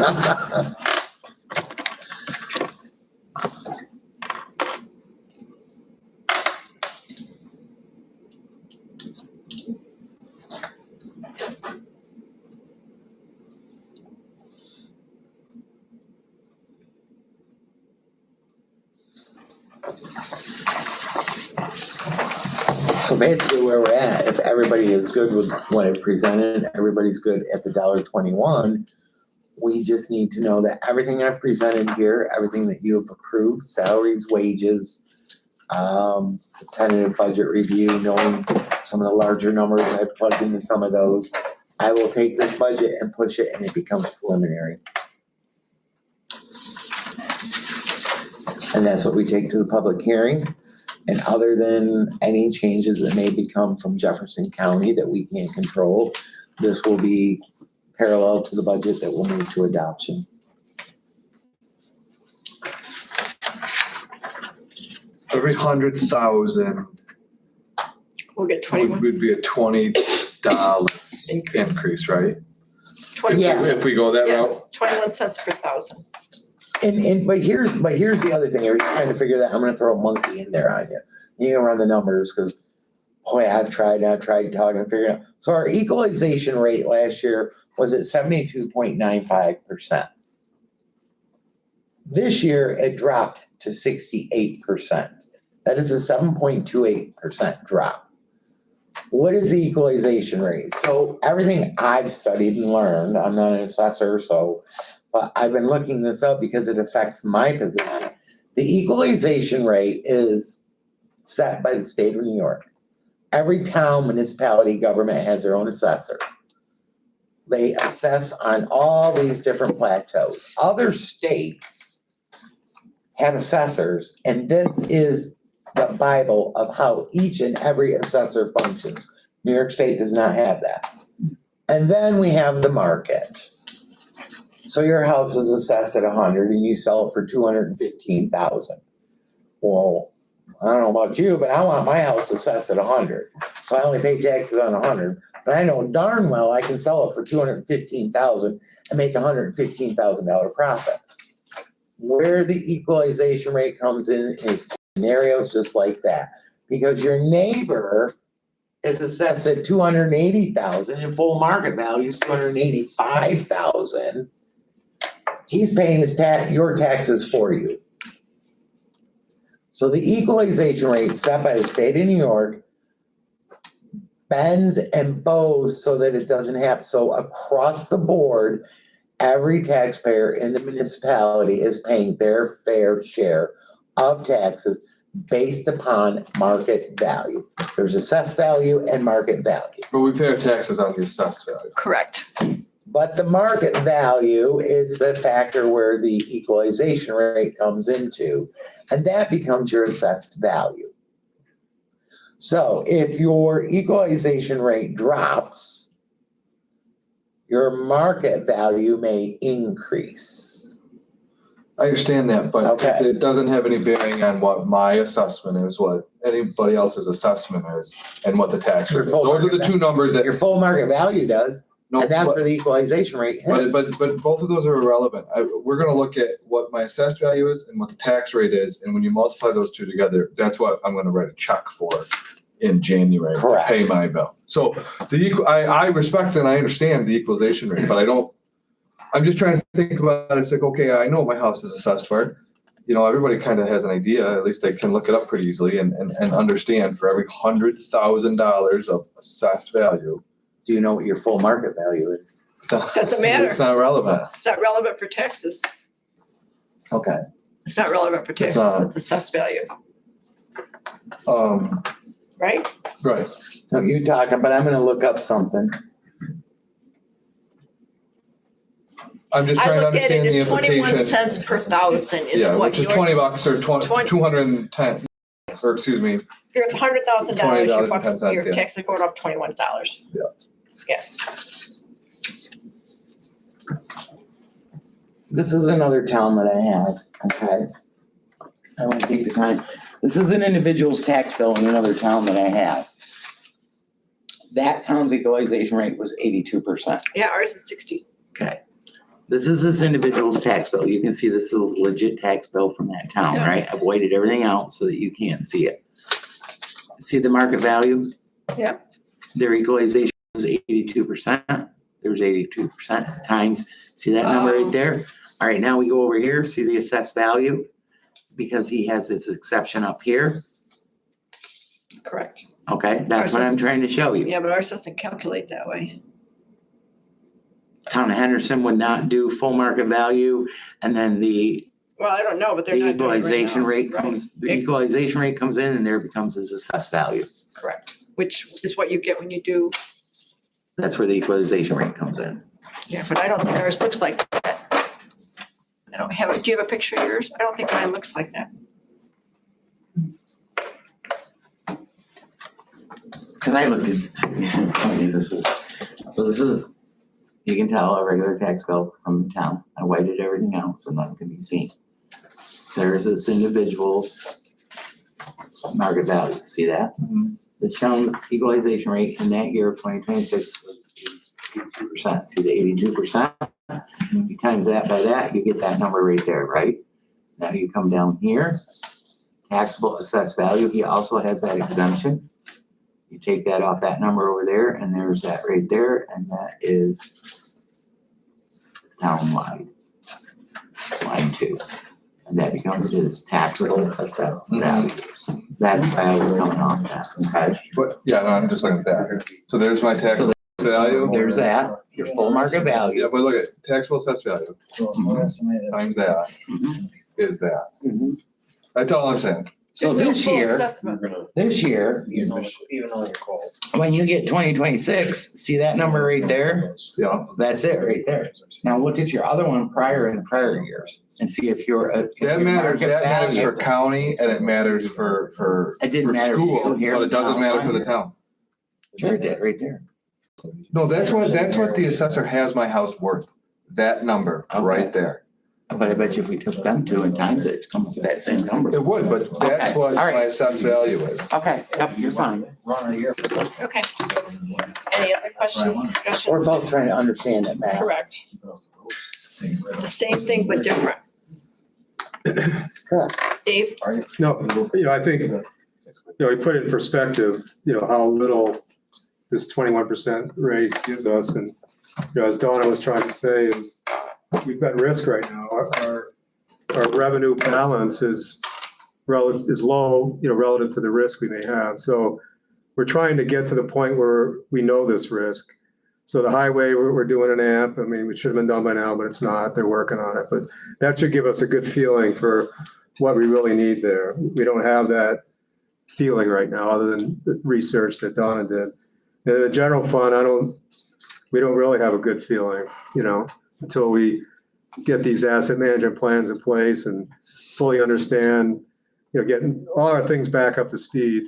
So basically where we're at, if everybody is good with what I presented, everybody's good at the $1.21, we just need to know that everything I've presented here, everything that you have approved, salaries, wages, the tentative budget review, knowing some of the larger numbers I've plugged into some of those, I will take this budget and push it and it becomes preliminary. And that's what we take to the public hearing. And other than any changes that may become from Jefferson County that we can't control, this will be parallel to the budget that will move to adoption. Every 100,000 We'll get 21 would be a $20 increase, right? 20 Yes. If we go that route? Yes, 21 cents per thousand. But here's the other thing, every trying to figure that, I'm gonna throw a monkey in there on you. You can run the numbers, because boy, I've tried talking and figuring out. So our equalization rate last year was at 72.95%. This year, it dropped to 68%. That is a 7.28% drop. What is the equalization rate? So everything I've studied and learned, I'm not an assessor, but I've been looking this up because it affects my position. The equalization rate is set by the state of New York. Every town, municipality, government has their own assessor. They assess on all these different plateaus. Other states have assessors, and this is the Bible of how each and every assessor functions. New York State does not have that. And then we have the market. So your house is assessed at 100 and you sell it for 215,000. Well, I don't know about you, but I want my house assessed at 100. So I only pay taxes on 100. But I know darn well I can sell it for 215,000 and make $115,000 profit. Where the equalization rate comes in is scenarios just like that, because your neighbor is assessed at 280,000 and full market value is 285,000. He's paying your taxes for you. So the equalization rate set by the state of New York bends and bows so that it doesn't happen. So across the board, every taxpayer in the municipality is paying their fair share of taxes based upon market value. There's assessed value and market value. But we pay our taxes on the assessed value. Correct. But the market value is the factor where the equalization rate comes into, and that becomes your assessed value. So if your equalization rate drops, your market value may increase. I understand that, but Okay. it doesn't have any bearing on what my assessment is, what anybody else's assessment is, and what the tax rate is. Those are the two numbers that. Your full market value does, No, and that's but- where the equalization rate hits. But both of those are irrelevant. We're gonna look at what my assessed value is and what the tax rate is, and when you multiply those two together, that's what I'm gonna write a check for in January to Correct. pay my bill. So I respect and I understand the equalization rate, but I'm just trying to think about it. It's like, okay, I know what my house is assessed for. You know, everybody kind of has an idea, at least they can look it up pretty easily and understand for every $100,000 of assessed value. Do you know what your full market value is? Doesn't matter. It's not relevant. It's not relevant for taxes. Okay. It's not relevant for It's taxes. not. It's assessed value, Right. right? No, you talking, but I'm gonna look up something. I'm just I trying to looked at it understand the as 21 implication. cents per thousand is Yeah, what which is your. $20 or 20 210, or excuse me, If you're $100,000, your bucks, $20.10, your yeah. taxes go up $21. Yeah. Yes. This is another town that I have, okay? I won't take the time. This is an individual's tax bill in another town that I have. That town's equalization rate was 82%. Yeah, ours is 60. Okay. This is this individual's tax bill. You can see this is a legit tax bill from that town, Yeah. right? I've weighted everything out so that you can't see it. See the market value? Yeah. Their equalization was 82%. There's 82% times, see that number Oh. right there? All right, now we go over here, see the assessed value? Because he has this exception up here, Correct. okay? That's what I'm trying to show you. Yeah, but ours doesn't calculate that way. Town of Henderson would not do full market value, and then the Well, I don't know, but they're The not doing it right equalization now. rate Right. comes, the equalization rate comes in and there becomes his assessed value. Correct, which is what you get when you do, That's where the equalization rate comes in. yeah, but I don't think ours looks like that. I don't have it. Do you have a picture of yours? I don't think mine looks like that. Cause I looked at, this is, you can tell a regular tax bill from the town. I whited everything out so none can be seen. There's this individual's market value, see that? Mhm. This town's equalization rate in that year of 2026 was 82%. See the 82%? You times that by that, you get that number right there, right? Now you come down here, taxable assessed value, he also has that exemption. You take that off that number over there, and there's that right there, and that is townwide, line 2. And that becomes his taxable assessed value. That's why I was coming off that, okay? but, yeah, no, I'm just looking at that. So there's my tax So value. There's that, your full market value. Yeah, but look at taxable assessed value times that Mhm. is that. Mhm. That's all I'm saying. So There's no this full year, assessment. We're gonna, this year, Even though you're cold. when you get 2026, see that number right there? Yeah, That's it right there. Now look at your other one prior in the prior years and see if you're. if that your matters, market that matters value- for county and it matters for It didn't for matter for you school, here but it in doesn't town matter for line. the town. Sure it did, right there. No, that's what the assessor has my house worth, that number right there. But I bet you if we took them two and times it, it comes to that same number. It would, but Okay, that's what all right. my assessed value is. Okay, yep, you're fine. Run a year. Okay. Any other questions, We're discussions? both trying to understand it, Matt. Correct. The same thing but different. Correct. Dave? No, I think, we put in perspective, how little this 21% raise gives us. And, as Donna was trying to say is, we've got risk right now. Our revenue balance is low, relative to the risk we may have. So we're trying to get to the point where we know this risk. So the highway, we're doing an app. I mean, it should have been done by now, but it's not. They're working on it. But that should give us a good feeling for what we really need there. We don't have that feeling right now, other than the research that Donna did. And the general fund, we don't really have a good feeling, until we get these asset management plans in place and fully understand, getting all our things back up to speed.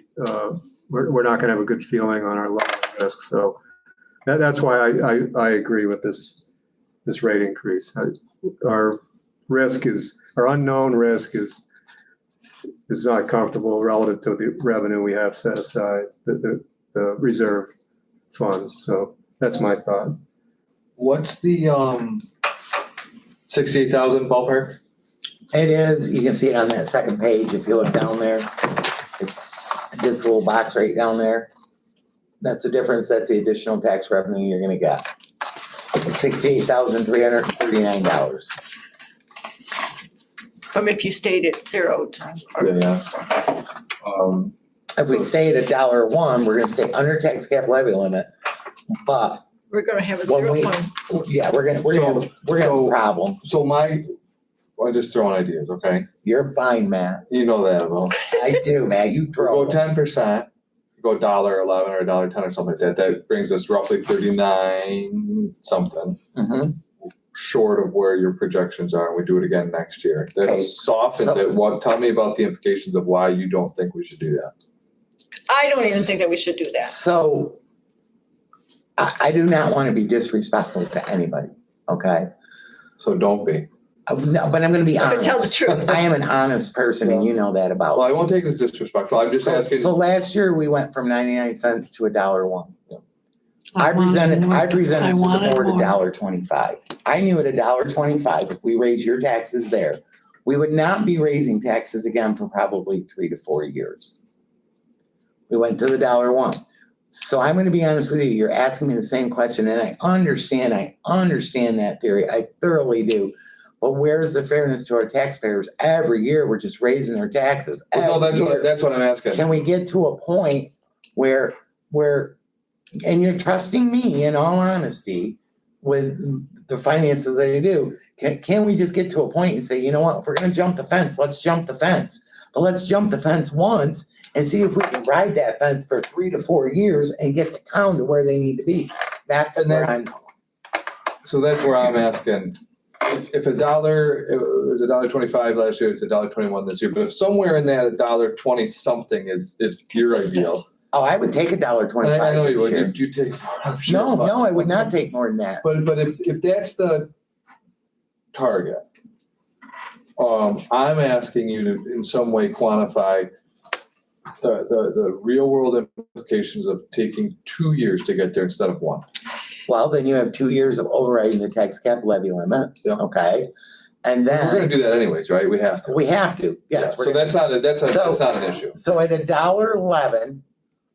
We're not gonna have a good feeling on our level of risk. So that's why I agree with this rate increase. Our risk is, or unknown risk is not comfortable relative to the revenue we have set aside, the reserve funds. So that's my thought. What's the 68,000 ballpark? It is, you can see it on that second page, if you look down there. It's this little box right down there. That's the difference, that's the additional tax revenue you're gonna get. $68,339. From if you stayed at zero. Yeah. If we stay at $1, we're gonna stay under tax cap levy limit, but, We're gonna have a Well, 0 we- fund. yeah, we're gonna have a problem. So I'm just throwing ideas, okay? You're fine, Matt. You know that about. I do, Matt, you We throw. go 10%, go $1.11 or $1.10 or something like that. That brings us roughly 39 something Mhm. short of where your projections are. And we do it again next year. That Okay, softens so- it. Tell me about the implications of why you don't think we should do that. I don't even think that we should do that. So I do not want to be disrespectful to anybody, okay? So don't be. No, but I'm gonna be But honest. tell the truth. I am an honest person and you know that about Well, me. I won't take this disrespectful. I'm just So asking. last year we went from 99 cents to $1. I wanted presented more. to the wanted board more. $1.25. I knew at $1.25, if we raise your taxes there, we would not be raising taxes again for probably 3 to 4 years. We went to the $1. So I'm gonna be honest with you, you're asking me the same question, and I understand that theory, I thoroughly do. But where's the fairness to our taxpayers? Every year, we're just raising their taxes. No, Every year. that's what I'm asking. Can we get to a point where, and you're trusting me in all honesty with the finances that I do, can we just get to a point and say, you know what, if we're gonna jump the fence, let's jump the fence. But let's jump the fence once and see if we can ride that fence for 3 to 4 years and get the town to where they need to be. That's And where then- I'm, So that's where I'm asking. If it was $1.25 last year, it's $1.21 this year, but if somewhere in that $1.20 something is your ideal. oh, I would take And $1.25 I know you this year. would, you take more, I'm sure. No, but- I would not take more than that. But if that's the target, I'm asking you to in some way quantify the real world implications of taking 2 years to get there instead of 1. Well, then you have 2 years of overriding the tax cap levy limit, Yeah. okay? And We're gonna then do that anyways, right? We have to. we have to, yes. So that's not an issue. So at $1.11,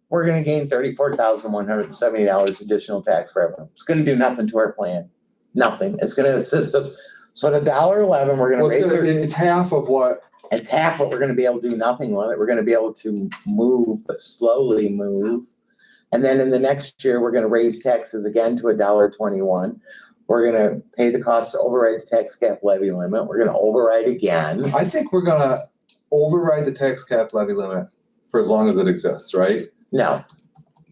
we're gonna gain $34,170 additional tax revenue. It's gonna do nothing to our plan, nothing. It's gonna assist us. So at $1.11, we're gonna Well, raise our, it's half of what, it's half what we're gonna be able to do nothing with it. We're gonna be able to move, but slowly move. And then in the next year, we're gonna raise taxes again to $1.21. We're gonna pay the cost to override the tax cap levy limit. We're gonna override again. I think we're gonna override the tax cap levy limit for as long as it exists, right? No,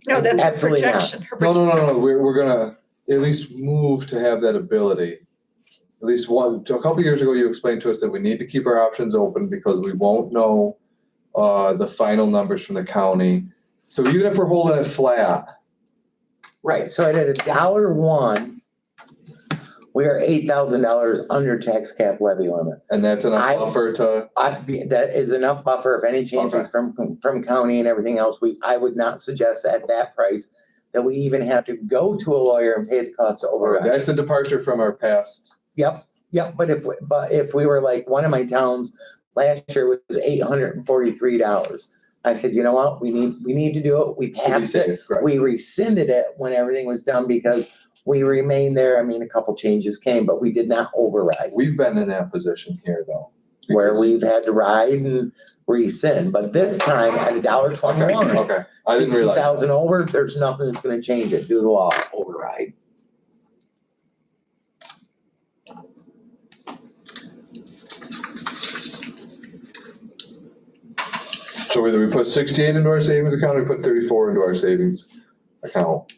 No, that's her Absolutely not. projection. Her No, we're gonna at least move to have that ability. At least a couple years ago, you explained to us that we need to keep our options open because we won't know the final numbers from the county. So even if we're holding it flat, right. So at $1.01, we are $8,000 under tax cap levy limit. and that's enough I- buffer to, That is enough buffer if any changes from county and everything else, I would not suggest at that price that we even have to go to a lawyer and pay the cost to override. that's a departure from our past. Yep, but if we were like, one of my towns last year was $843. I said, you know what, we need to do it. We to be passed it. safe, right? We rescinded it when everything was done because we remained there. I mean, a couple changes came, but we did not override. We've been in that position here though. Where we've had to ride and rescind, but this time at $1.21. Okay, I didn't realize. that. 60,000 over, there's nothing that's gonna change it, do the law, override. So either we put 68 into our savings account or we put 34 into our savings account.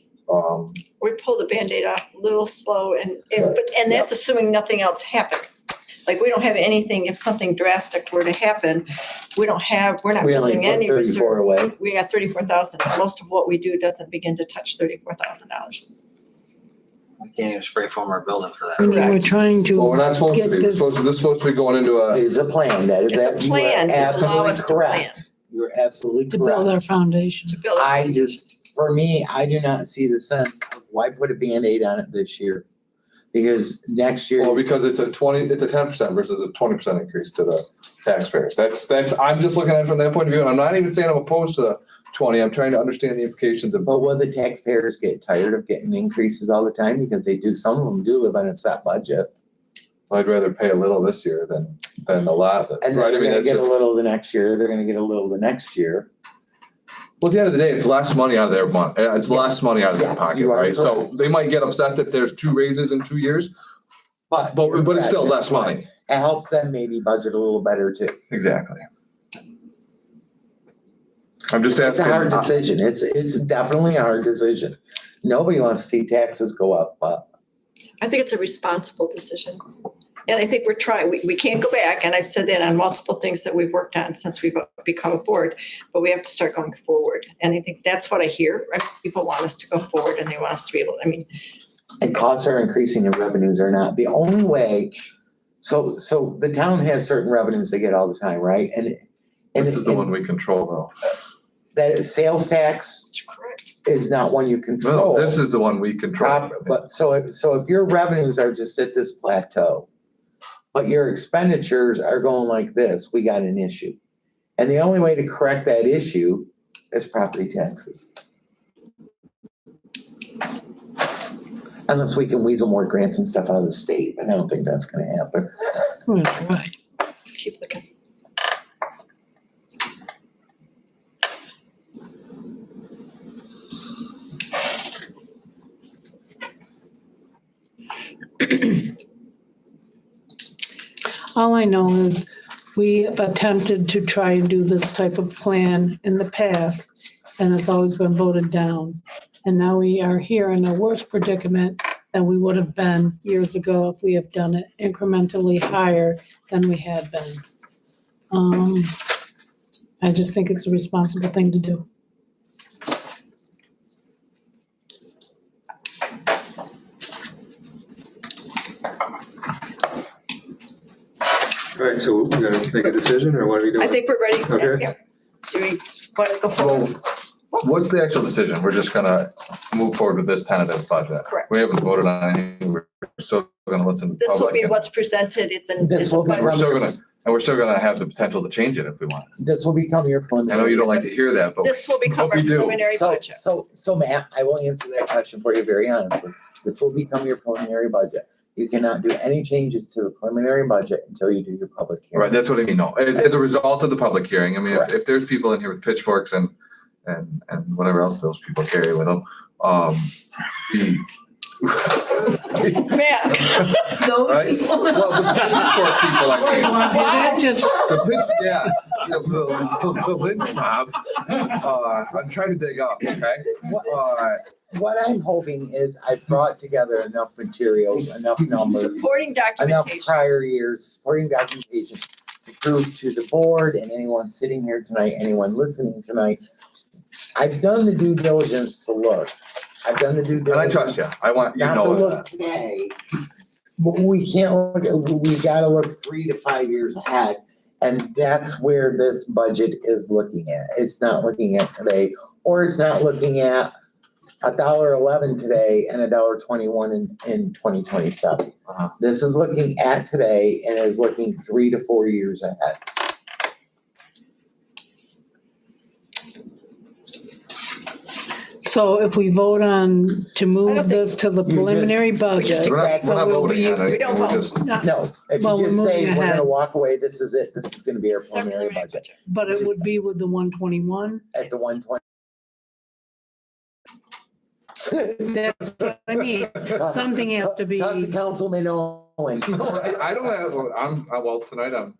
We pull the Band-Aid off a little slow and that's assuming nothing else happens. Like, we don't have anything, if something drastic were to happen, we're not We only building any put 34 reserve. away. We got $34,000. Most of what we do doesn't begin to touch $34,000. We can't even spray foam our building for I that. mean, we're trying Well, we're to, not supposed to Get be. this- This is supposed to be going into a, Is a plan, that is, It's a that you plan are to allow absolutely us to plan. correct. You're absolutely to build our correct. foundation. To build. I just, for me, I do not see the sense of why put a Band-Aid on it this year? Because next year. well, because it's a 10% versus a 20% increase to the taxpayers. That's, I'm just looking at it from that point of view, and I'm not even saying I'm opposed to the 20. I'm trying to understand the implications of, But will the taxpayers get tired of getting increases all the time? Because they do, some of them do live on a set budget. I'd rather pay a little this year than a lot, And right? then I they're mean, gonna that's get a just, little the next year, they're gonna get a little the next year. well, at the end of the day, it's less money out of their money. It's less Yes. money out of their Yes, pocket, you are right? So correct. they might get upset that there's 2 raises in 2 years, but it's still less money. It helps them maybe budget a little better too. Exactly. I'm just It's a hard asking, decision. It's definitely a hard decision. Nobody wants to see taxes go up, but I think it's a responsible decision. And I think we're trying, we can't go back, and I've said that on multiple things that we've worked on since we've become a board, but we have to start going forward. And I think that's what I hear, right? People want us to go forward and they want us to be able, I mean, and costs are increasing and revenues are not. The only way, so the town has certain revenues they get all the time, right? And this is the one we control though. that is sales tax it's correct. is not one you No, control. this is the one we control. But so if your revenues are just at this plateau, but your expenditures are going like this, we got an issue. And the only way to correct that issue is property taxes. Unless we can weasel more grants and stuff out of the state, but I don't think that's gonna happen. We'll try. Keep looking. All I know is we have attempted to try and do this type of plan in the past, and it's always been voted down. And now we are here in a worse predicament than we would have been years ago if we have done it incrementally higher than we had been. I just think it's a responsible thing to do. All right, so we're gonna make a decision, or what are we I doing? think we're ready. Okay. Yeah. Do we want to go forward? Well, what's the actual decision? We're just gonna move forward with this tentative budget. Correct. We haven't voted on anything. We're still gonna listen to the This will public. be and what's presented at the. This will be We're still gonna have the potential to change it if we want. This will become your I preliminary. know you don't like to hear that, but This will become But our we do. preliminary So, budget. so Matt, I will answer that question for you very honestly. This will become your preliminary budget. You cannot do any changes to the preliminary budget until you do your public hearing. right, that's what I mean. No, as a result of the public hearing, I mean, Correct. if there's people in here with pitchforks and whatever else those people carry with them, the Man. Right? Well, the pitchfork people, I mean. That just, The pitch, yeah, the lynch mob. I'm trying to dig up, okay? What I'm hoping is I've brought together enough materials, enough numbers, Supporting enough documentation. prior years, supporting documentation to prove to the board and anyone sitting here tonight, anyone listening tonight. I've done the due diligence to look. I've done the due And I diligence. trust you. I want, you Not to know look that. today. But we can't look, we've gotta look 3 to 5 years ahead. And that's where this budget is looking at. It's not looking at today, or it's not looking at $1.11 today and $1.21 in 2027. Uh-huh. This is looking at today and is looking 3 to 4 years ahead. so if we vote on to I don't move think- this to the preliminary just budget, We're not So we'll voting on be- it. we don't We're vote. just- No, if Well, you we're just say, moving we're gonna ahead. walk away, this is it, this is gonna be our This is our preliminary preliminary budget but it would be with the 121. at the 120. That's what I mean. Something has to be. Talk to Councilman Owen. No, I don't have, well, tonight I'm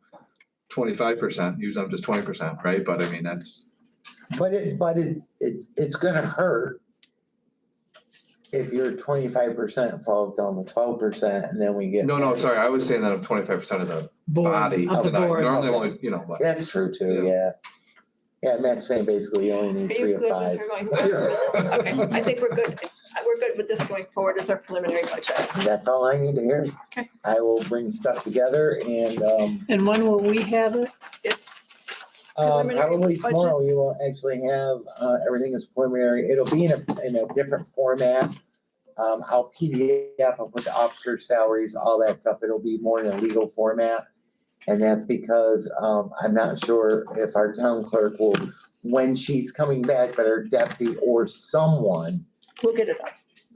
25%, usually I'm just 20%, right? But I mean, that's, But it's gonna hurt if your 25% falls down to 12% and then we get. no, sorry, I was saying that I'm 25% of the Board body of the tonight. board. Normally only, but That's true too, yeah. Yeah, Matt's saying basically you only Are need you 3 of good with 5. her going forward with this? Okay, I think we're good. We're good with this going forward as our preliminary budget. That's all I need to hear. Okay. I will bring stuff together and, And when will we have it? It's preliminary probably budget. tomorrow you will actually have, everything is preliminary. It'll be in a different format. I'll PDF, I'll put the officer salaries, all that stuff. It'll be more in a legal format. And that's because, I'm not sure if our town clerk will, when she's coming back, but her deputy or someone We'll get it up.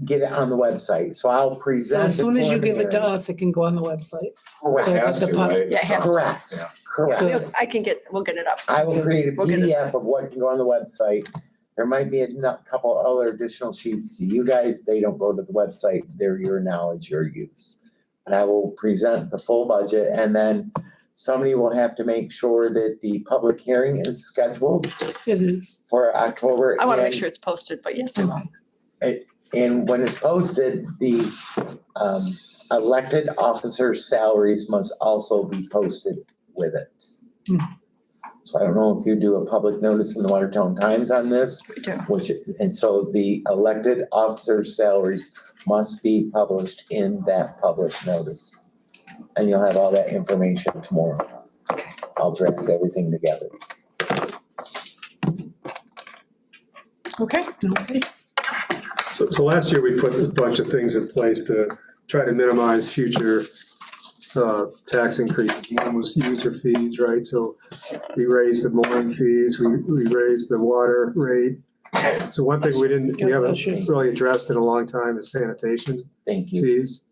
get it on the website. So I'll So present. as the soon as you give it to preliminary. us, it can go on the website. Correct, Has to, right? Yeah, it has to. correct, Yeah. correct. Good. We'll get it up. I will create a We'll get it. PDF of what can go on the website. There might be enough, couple other additional sheets to you guys. They don't go to the website. They're your knowledge, your use. And I will present the full budget and then somebody will have to make sure that the public hearing is scheduled It is. for October. I want to make and- sure it's posted, but yes, it will. And when it's posted, the elected officers' salaries must also be posted with it. Hmm. So I don't know if you do a public notice in the Watertown Times on this, We do. and so the elected officers' salaries must be published in that public notice. And you'll have all that information tomorrow. I'll draft everything together. Okay. Okay. So last year, we put a bunch of things in place to try to minimize future tax increases. One was user fees, right? So we raised the mooring fees, we raised the water rate. So one thing we haven't really addressed in a long time is sanitation Thank you. fees.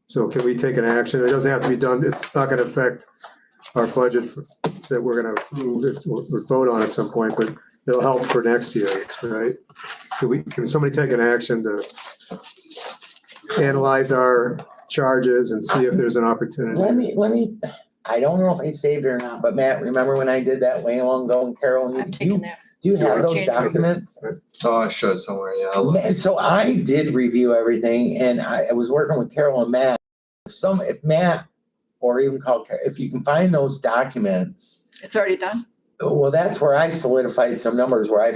So can we take an action? It doesn't have to be done, it's not gonna affect our budget that we're gonna approve, we'll vote on at some point, but it'll help for next year, right? Can somebody take an action to analyze our charges and see if there's an opportunity? Let me, I don't know if I saved it or not, but Matt, remember when I did that way long ago and Carol, I'm do taking you, that. do you have those January. documents? Oh, I should somewhere, yeah. I'll look. And so I did review everything and I was working with Carol and Matt. If Matt, or even call, if you can find those documents, It's already done? well, that's where I solidified some numbers where I